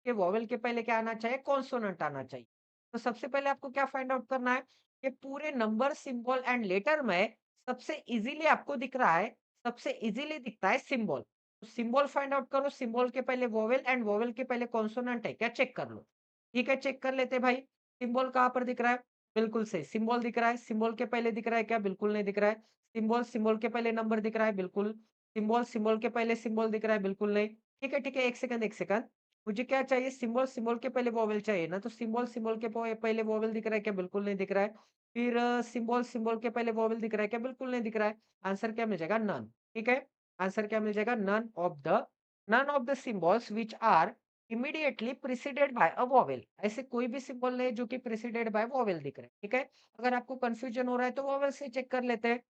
के वॉवेल के पहले क्या आना चाहिए? कॉन्सोनेंट आना चाहिए। तो सबसे पहले आपको क्या फाइंड आउट करना है? कि पूरे नंबर, सिंबल एंड लेटर में सबसे इजीली आपको दिख रहा है, सबसे इजीली दिखता है सिंबल। सिंबल फाइंड आउट करो, सिंबल के पहले वोवेल एंड वोवेल के पहले कॉन्सोनेंट है क्या, चेक कर लो। ठीक है, चेक कर लेते हैं भाई। सिंबल कहाँ पर दिख रहा है? बिल्कुल सही, सिंबल दिख रहा है। सिंबल के पहले दिख रहा है क्या? बिल्कुल नहीं दिख रहा है। सिंबल, सिंबल के पहले नंबर दिख रहा है? बिल्कुल। सिंबल, सिंबल के पहले सिंबल दिख रहा है? बिल्कुल नहीं। ठीक है, एक सेकंड एक सेकंड। मुझे क्या चाहिए? सिंबल, सिंबल के पहले वोवेल चाहिए ना, तो सिंबल, सिंबल के पहले वोवेल दिख रहा है क्या? बिल्कुल नहीं दिख रहा है। फिर सिंबल, सिंबल के पहले वोवेल दिख रहा है क्या? बिल्कुल नहीं दिख रहा है। आंसर क्या मिल जाएगा? नन। ठीक है, आंसर क्या मिल जाएगा? None of the symbols which are immediately preceded by a vowel. ऐसे कोई भी सिंबल नहीं जो कि प्रीसीडेड बाय वॉवेल दिख रहे हैं, ठीक है? अगर आपको कंफ्यूजन हो रहा है तो वॉवेल से चेक कर लेते हैं।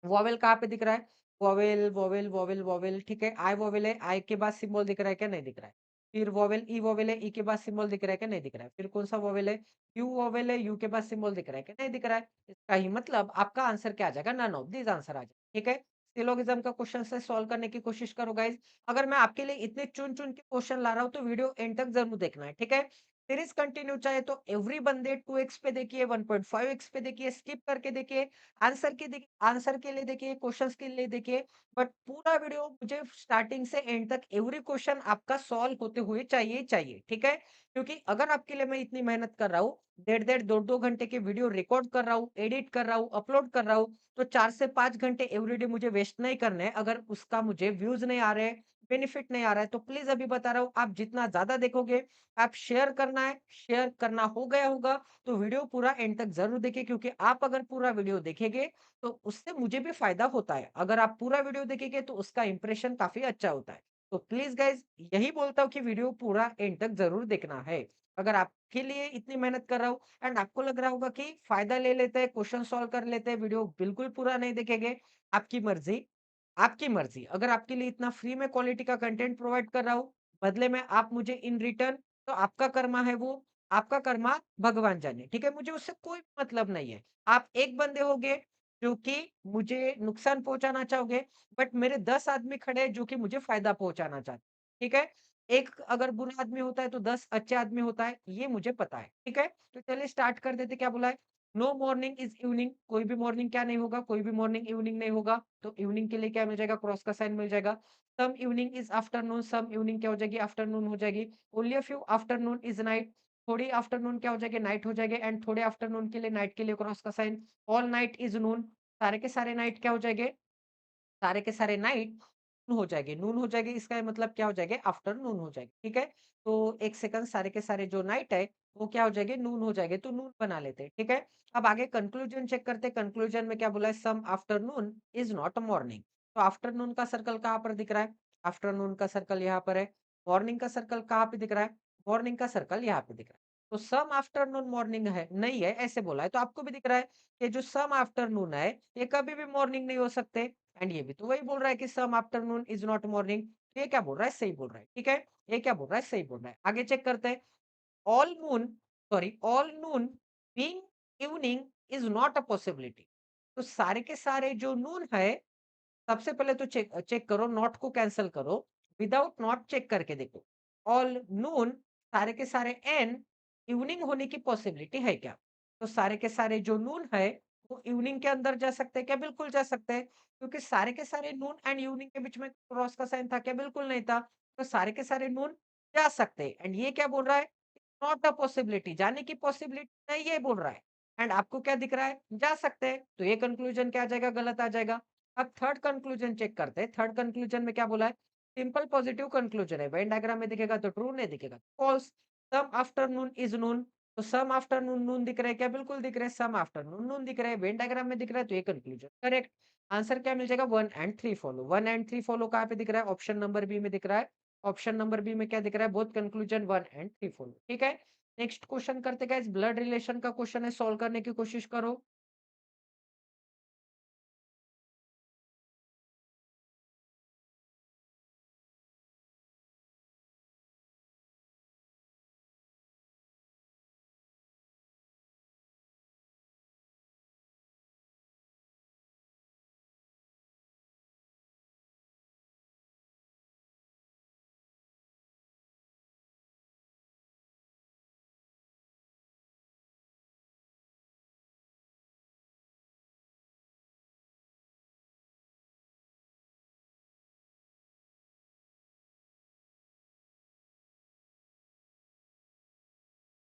वॉवेल कहाँ पे दिख रहा है? वॉवेल, वॉवेल, वॉवेल, वॉवेल, ठीक है? आई वॉवेल है, आई के बाद सिंबल दिख रहा है क्या? नहीं दिख रहा है। फिर वॉवेल, ई वॉवेल है, ई के बाद सिंबल दिख रहा है क्या? नहीं दिख रहा है। फिर कौन-सा वॉवेल है? यू वॉवेल है, यू के बाद सिंबल दिख रहा है क्या? नहीं दिख रहा है। इसका ही मतलब आपका आंसर क्या आ जाएगा? नन ऑफ दीज़ आंसर आ जाएगा, ठीक है? सिलोगिज़्म का क्वेश्चन से सॉल्व करने की कोशिश करो गाइज़। अगर मैं आपके लिए इतने चुन-चुन के क्वेश्चन ला रहा हूँ तो वीडियो एंड तक ज़रूर देखना है, ठीक है? सीरीज़ कंटिन्यू चाहे तो एवरी बंदे 2x पे देखिए, 1.5x पे देखिए, स्किप करके देखिए, आंसर के लिए देखिए, क्वेश्चंस के लिए देखिए, बट पूरा वीडियो मुझे स्टार्टिंग से एंड तक एवरी क्वेश्चन आपका सॉल्व होते हुए चाहिए ही चाहिए, ठीक है? क्योंकि अगर आपके लिए मैं इतनी मेहनत कर रहा हूँ, डेढ़-डेढ़, 2-2 घंटे के वीडियो रिकॉर्ड कर रहा हूँ, एडिट कर रहा हूँ, अपलोड कर रहा हूँ, तो 4 से 5 घंटे एवरीडे मुझे वेस्ट नहीं करने हैं। अगर उसका मुझे व्यूज़ नहीं आ रहे हैं, बेनिफिट नहीं आ रहा है, तो प्लीज़ अभी बता रहा हूँ, आप जितना ज़्यादा देखोगे, आप शेयर करना है, शेयर करना हो गया होगा, तो वीडियो पूरा एंड तक ज़रूर देखिए क्योंकि आप अगर पूरा वीडियो देखेंगे, तो उससे मुझे भी फ़ायदा होता है। अगर आप पूरा वीडियो देखेंगे तो उसका इंप्रेशन काफ़ी अच्छा होता है। तो प्लीज़ गाइज़ यही बोलता हूँ कि वीडियो पूरा एंड तक ज़रूर देखना है। अगर आपके लिए इतनी मेहनत कर रहा हूँ एंड आपको लग रहा होगा कि फ़ायदा ले लेते हैं, क्वेश्चन सॉल्व कर लेते हैं, वीडियो बिल्कुल पूरा नहीं देखेंगे, आपकी मर्ज़ी, आपकी मर्ज़ी। अगर आपके लिए इतना फ्री में क्वालिटी का कंटेंट प्रोवाइड कर रहा हूँ, बदले में आप मुझे इन रिटर्न तो आपका कर्मा है वो, आपका कर्मा भगवान जाने, ठीक है? मुझे उससे कोई मतलब नहीं है। आप एक बंदे होगे जो कि मुझे नुकसान पहुँचाना चाहोगे, बट मेरे 10 आदमी खड़े हैं जो कि मुझे फ़ायदा पहुँचाना चाहते हैं, ठीक है? एक अगर बुरा आदमी होता है तो 10 अच्छे आदमी होता है, ये मुझे पता है, ठीक है? तो चलिए स्टार्ट कर देते हैं, क्या बोला है? नो मॉर्निंग इज़ इवनिंग, कोई भी मॉर्निंग क्या नहीं होगा, कोई भी मॉर्निंग इवनिंग नहीं होगा, तो इवनिंग के लिए क्या मिल जाएगा? क्रॉस का साइन मिल जाएगा। Some evening is afternoon, some evening क्या हो जाएगी? आफ्टरनून हो जाएगी। Only a few afternoon is night, थोड़ी आफ्टरनून क्या हो जाएगी? नाइट हो जाएगी एंड थोड़े आफ्टरनून के लिए नाइट के लिए क्रॉस का साइन। ऑल नाइट इज़ नून, सारे के सारे नाइट क्या हो जाएँगे? सारे के सारे नाइट हो जाएँगे, नून हो जाएगी, इसका मतलब क्या हो जाएँगे? आफ्टरनून हो जाएगी, ठीक है? तो 1 सेकंड, सारे के सारे जो नाइट है, वो क्या हो जाएँगे? नून हो जाएँगे, तो नून बना लेते हैं, ठीक है? अब आगे कंक्लूजन चेक करते हैं, कंक्लूजन में क्या बोला है? Some afternoon is not a morning. तो आफ्टरनून का सर्कल कहाँ पर दिख रहा है? आफ्टरनून का सर्कल यहाँ पर है। मॉर्निंग का सर्कल कहाँ पे दिख रहा है? मॉर्निंग का सर्कल यहाँ पे दिख रहा है। तो सम आफ्टरनून मॉर्निंग है नहीं है, ऐसे बोला है, तो आपको भी दिख रहा है कि जो सम आफ्टरनून है, ये कभी भी मॉर्निंग नहीं हो सकते। एंड ये भी तो वही बोल रहा है कि सम आफ्टरनून इज नॉट मॉर्निंग। ये क्या बोल रहा है? सही बोल रहा है, ठीक है? ये क्या बोल रहा है? सही बोल रहा है। आगे चेक करते हैं। All moon all Noon being evening is not a possibility. तो सारे के सारे जो नून है, सबसे पहले तो चेक चेक करो, नॉट को कैंसल करो, विदाउट नॉट चेक करके देखो। ऑल नून, सारे के सारे एन, इवनिंग होने की पॉसिबिलिटी है क्या? तो सारे के सारे जो नून है, वो इवनिंग के अंदर जा सकते हैं क्या? बिल्कुल जा सकते हैं, क्योंकि सारे के सारे नून एंड इवनिंग के बीच में क्रॉस का साइन था क्या? बिल्कुल नहीं था। तो सारे के सारे नून जा सकते हैं एंड ये क्या बोल रहा है? नॉट अ पॉसिबिलिटी, जाने की पॉसिबिलिटी नहीं, ये बोल रहा है। एंड आपको क्या दिख रहा है? जा सकते हैं। तो ये कंक्लूजन क्या आ जाएगा? गलत आ जाएगा। अब थर्ड कंक्लूजन चेक करते हैं। थर्ड कंक्लूजन में क्या बोला है? सिंपल पॉजिटिव कंक्लूजन है। वेन डायग्राम में दिखेगा तो ट्रू, नहीं दिखेगा फॉल्स। सम आफ्टरनून इज नून, तो सम आफ्टरनून नून दिख रहा है क्या? बिल्कुल दिख रहा है। सम आफ्टरनून नून दिख रहा है, वेन डायग्राम में दिख रहा है, तो ये कंक्लूजन करेक्ट। आंसर क्या मिल जाएगा? 1 एंड 3 फॉलो। 1 एंड 3 फॉलो कहाँ पे दिख रहा है? ऑप्शन नंबर बी में दिख रहा है। ऑप्शन नंबर बी में क्या दिख रहा है? बोथ कंक्लूजन 1 एंड 3 फॉलो, ठीक है? नेक्स्ट क्वेश्चन करते गाइस, ब्लड रिलेशन का क्वेश्चन है, सॉल्व करने की कोशिश करो।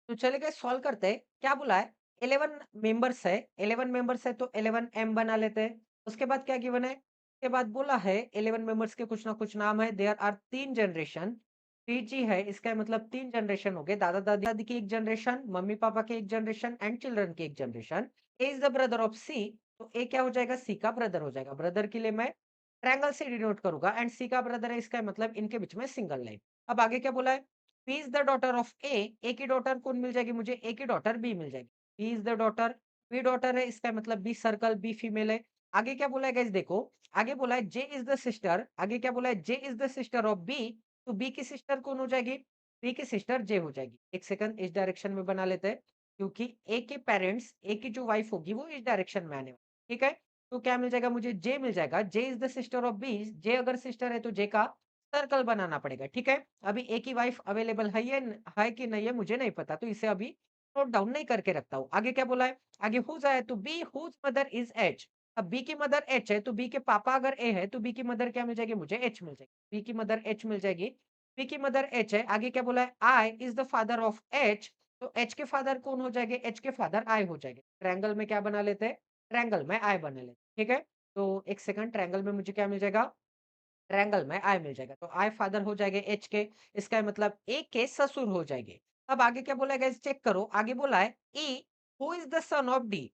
तो चलिए गाइस सॉल्व करते हैं। क्या बोला है? 11 मेंबर्स है, 11 मेंबर्स है तो 11 एम बना लेते हैं। उसके बाद क्या गिवन है? उसके बाद बोला है 11 मेंबर्स के कुछ ना कुछ नाम है। देयर आर 3 जनरेशन, 3G है, इसका मतलब 3 जनरेशन हो गए। दादा-दादी की एक जनरेशन, मम्मी-पापा की एक जनरेशन एंड चिल्ड्रन की एक जनरेशन। A is the brother of C, तो ए क्या हो जाएगा? सी का ब्रदर हो जाएगा। ब्रदर के लिए मैं ट्रायंगल से डिनोट करूँगा एंड सी का ब्रदर है, इसका मतलब इनके बीच में सिंगल लाइन। अब आगे क्या बोला है? B is the daughter of A की डॉटर कौन मिल जाएगी मुझे, ए की डॉटर बी मिल जाएगी। B is the daughter, B daughter है, इसका मतलब बी सर्कल, बी फीमेल है। आगे क्या बोला है गाइस देखो, आगे बोला है जे इज द सिस्टर, आगे क्या बोला है J is the sister of B, तो बी की सिस्टर कौन हो जाएगी, बी की सिस्टर जे हो जाएगी। एक सेकंड इस डायरेक्शन में बना लेते हैं, क्योंकि ए के पेरेंट्स, ए की जो वाइफ होगी वो इस डायरेक्शन में आने वाली, ठीक है। तो क्या मिल जाएगा मुझे, जे मिल जाएगा, J is the sister of B, J अगर सिस्टर है तो जे का सर्कल बनाना पड़ेगा, ठीक है। अभी ए की वाइफ अवेलेबल है कि नहीं है मुझे नहीं पता, तो इसे अभी नोट डाउन नहीं करके रखता हूँ। आगे क्या बोला है, आगे हुज है तो B whose mother is H. अब बी की मदर एच है तो बी के पापा अगर ए है तो बी की मदर क्या मिल जाएगी मुझे, एच मिल जाएगी। बी की मदर एच मिल जाएगी, बी की मदर एच है। आगे क्या बोला है, I is the father of H, तो एच के फादर कौन हो जाएंगे, एच के फादर आई हो जाएंगे। ट्रायंगल में क्या बना लेते हैं, ट्रायंगल में आई बना लेते हैं, ठीक है। तो एक सेकंड, ट्रायंगल में मुझे क्या मिल जाएगा, ट्रायंगल में आई मिल जाएगा, तो आई फादर हो जाएंगे एच के, इसका मतलब ए के ससुर हो जाएंगे। अब आगे क्या बोला है गाइस चेक करो, आगे बोला है ई who is the son of D,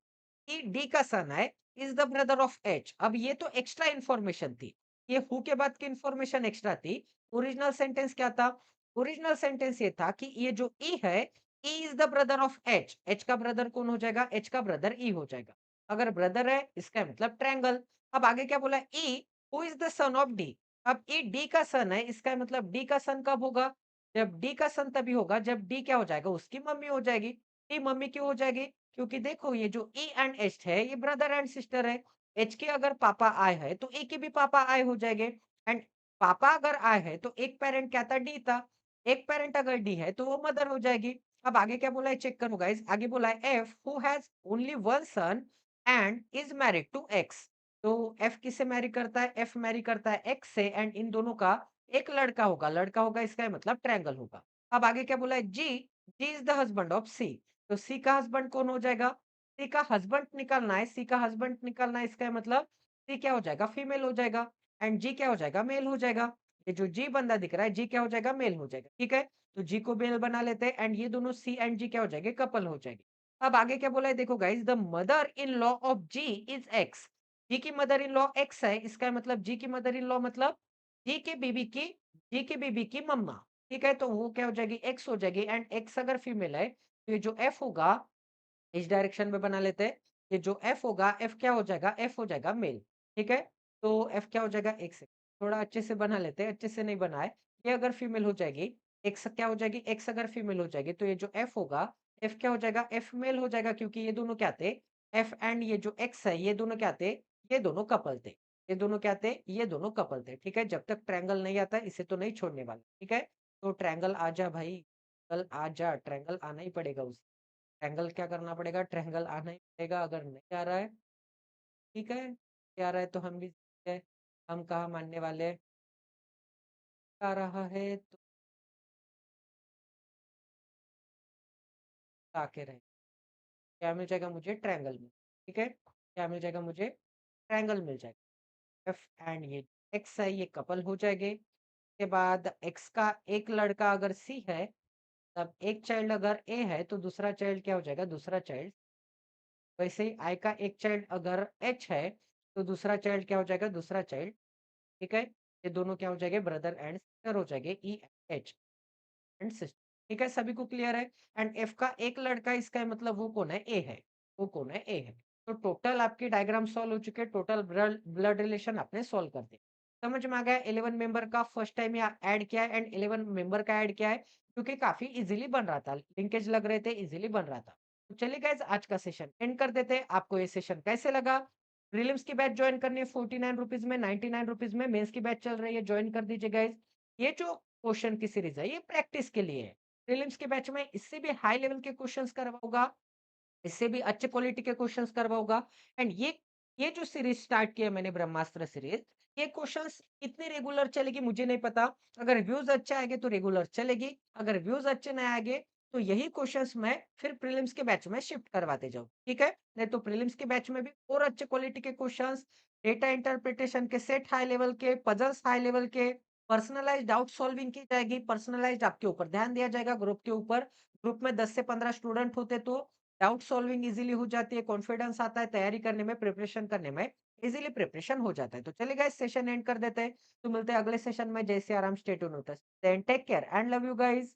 E D का सन है, is the brother of H. अब ये तो एक्स्ट्रा इन्फॉर्मेशन थी, ये हु के बाद की इन्फॉर्मेशन एक्स्ट्रा थी। ओरिजिनल सेंटेंस क्या था, ओरिजिनल सेंटेंस ये था कि ये जो ई है, E is the brother of H, H का ब्रदर कौन हो जाएगा, एच का ब्रदर ई हो जाएगा। अगर ब्रदर है इसका मतलब ट्रायंगल। अब आगे क्या बोला है, ई who is the son of D. अब ये डी का सन है, इसका मतलब डी का सन कब होगा, जब डी का सन तभी होगा जब डी क्या हो जाएगा, उसकी मम्मी हो जाएगी। डी मम्मी क्यों हो जाएगी, क्योंकि देखो ये जो ई एंड एच है ये ब्रदर एंड सिस्टर है। एच के अगर पापा आए हैं तो ए के भी पापा आए हो जाएंगे। एंड पापा अगर आए हैं तो एक पेरेंट क्या था, डी था। एक पेरेंट अगर डी है तो वो मदर हो जाएगी। अब आगे क्या बोला है चेक करो गाइस, आगे बोला है F who has only one son and is married to X. तो एफ किससे मैरी करता है, एफ मैरी करता है एक्स से, एंड इन दोनों का एक लड़का होगा, लड़का होगा इसका मतलब ट्रायंगल होगा। अब आगे क्या बोला है, जी जी is the husband of C, तो सी का हस्बैंड कौन हो जाएगा, सी का हस्बैंड निकालना है, सी का हस्बैंड निकालना है, इसका मतलब सी क्या हो जाएगा, फीमेल हो जाएगा। एंड जी क्या हो जाएगा, मेल हो जाएगा। ये जो जी बंदा दिख रहा है जी क्या हो जाएगा, मेल हो जाएगा, ठीक है। तो जी को मेल बना लेते हैं, एंड ये दोनों सी एंड जी क्या हो जाएंगे, कपल हो जाएंगे। अब आगे क्या बोला है देखो guys, the mother in law of G is X. G की मदर इन लॉ एक्स है, इसका मतलब जी की मदर इन लॉ मतलब जी की बीबी की, जी की बीबी की मम्मा, ठीक है। तो वो क्या हो जाएगी, एक्स हो जाएगी। एंड एक्स अगर फीमेल है तो ये जो एफ होगा, इस डायरेक्शन में बना लेते हैं। ये जो एफ होगा, एफ क्या हो जाएगा, एफ हो जाएगा मेल, ठीक है। तो एफ क्या हो जाएगा, एक्स, थोड़ा अच्छे से बना लेते हैं, अच्छे से नहीं बनाए। ये अगर फीमेल हो जाएगी, एक्स क्या हो जाएगी, एक्स अगर फीमेल हो जाएगी तो ये जो एफ होगा, एफ क्या हो जाएगा, एफ मेल हो जाएगा, क्योंकि ये दोनों क्या थे, एफ एंड ये जो एक्स है ये दोनों क्या थे, ये दोनों कपल थे। ये दोनों क्या थे, ये दोनों कपल थे, ठीक है। जब तक ट्रायंगल नहीं आता इसे तो नहीं छोड़ने वाले, ठीक है। तो ट्रायंगल आ जा भाई, कल आ जा, ट्रायंगल आना ही पड़ेगा उसे। ट्रायंगल क्या करना पड़ेगा, ट्रायंगल आना ही पड़ेगा। अगर नहीं आ रहा है, ठीक है, नहीं आ रहा है तो हम भी ठीक है, हम कहाँ मानने वाले हैं। आ रहा है तो आके रहे, क्या मिल जाएगा मुझे, ट्रायंगल में, ठीक है। क्या मिल जाएगा मुझे, ट्रायंगल मिल जाएगा। एफ एंड ये एक्स है ये कपल हो जाएंगे। के बाद एक्स का एक लड़का अगर सी है, तब एक चाइल्ड अगर ए है तो दूसरा चाइल्ड क्या हो जाएगा, दूसरा चाइल्ड। वैसे ही आई का एक चाइल्ड अगर एच है तो दूसरा चाइल्ड क्या हो जाएगा, दूसरा चाइल्ड, ठीक है। ये दोनों क्या हो जाएंगे, ब्रदर एंड सिस्टर हो जाएंगे, ई एच एंड सिस्टर, ठीक है। सभी को क्लियर है। एंड एफ का एक लड़का, इसका मतलब वो कौन है, ए है, वो कौन है, ए है। तो टोटल आपकी डायग्राम सॉल्व हो चुके, टोटल ब्लड ब्लड रिलेशन आपने सॉल्व कर दिया। समझ में आ गया, 11 मेंबर का फर्स्ट टाइम ऐड किया है, एंड 11 मेंबर का ऐड किया है, क्योंकि काफी इजीली बन रहा था, लिंकेज लग रहे थे, इजीली बन रहा था। तो चलिए गाइस आज का सेशन एंड कर देते हैं। आपको ये सेशन कैसे लगा, प्रीलिम्स की बैच ज्वाइन करनी है 49 रुपीज में, 99 रुपीज में मेंस की बैच चल रही है, ज्वाइन कर दीजिए गाइस। ये जो क्वेश्चन की सीरीज है ये प्रैक्टिस के लिए है। प्रीलिम्स के बैच में इससे भी हाई लेवल के क्वेश्चंस करवाऊंगा, इससे भी अच्छे क्वालिटी के क्वेश्चंस करवाऊंगा। एंड ये जो सीरीज स्टार्ट किया मैंने, ब्रह्मास्त्र सीरीज, ये क्वेश्चंस कितनी रेगुलर चलेगी मुझे नहीं पता। अगर व्यूज अच्छे आएंगे तो रेगुलर चलेगी, अगर व्यूज अच्छे नहीं आएंगे तो यही क्वेश्चंस मैं फिर प्रीलिम्स के बैच में शिफ्ट करवाते जाऊँ, ठीक है। नहीं तो प्रीलिम्स के बैच में भी और अच्छे क्वालिटी के क्वेश्चंस, डेटा इंटरप्रिटेशन के सेट हाई लेवल के, पजल्स हाई लेवल के, पर्सनलाइज्ड डाउट सॉल्विंग की जाएगी, पर्सनलाइज्ड आपके ऊपर ध्यान दिया जाएगा, ग्रुप के ऊपर। ग्रुप में 10 से 15 स्टूडेंट होते तो डाउट सॉल्विंग इजीली हो जाती है, कॉन्फिडेंस आता है, तैयारी करने में, प्रिपरेशन करने में इजीली प्रिपरेशन हो जाता है। तो चलिए गाइस सेशन एंड कर देते हैं, तो मिलते हैं अगले सेशन में। Jai Siya Ram, stay tuned with us, then take care and love you guys.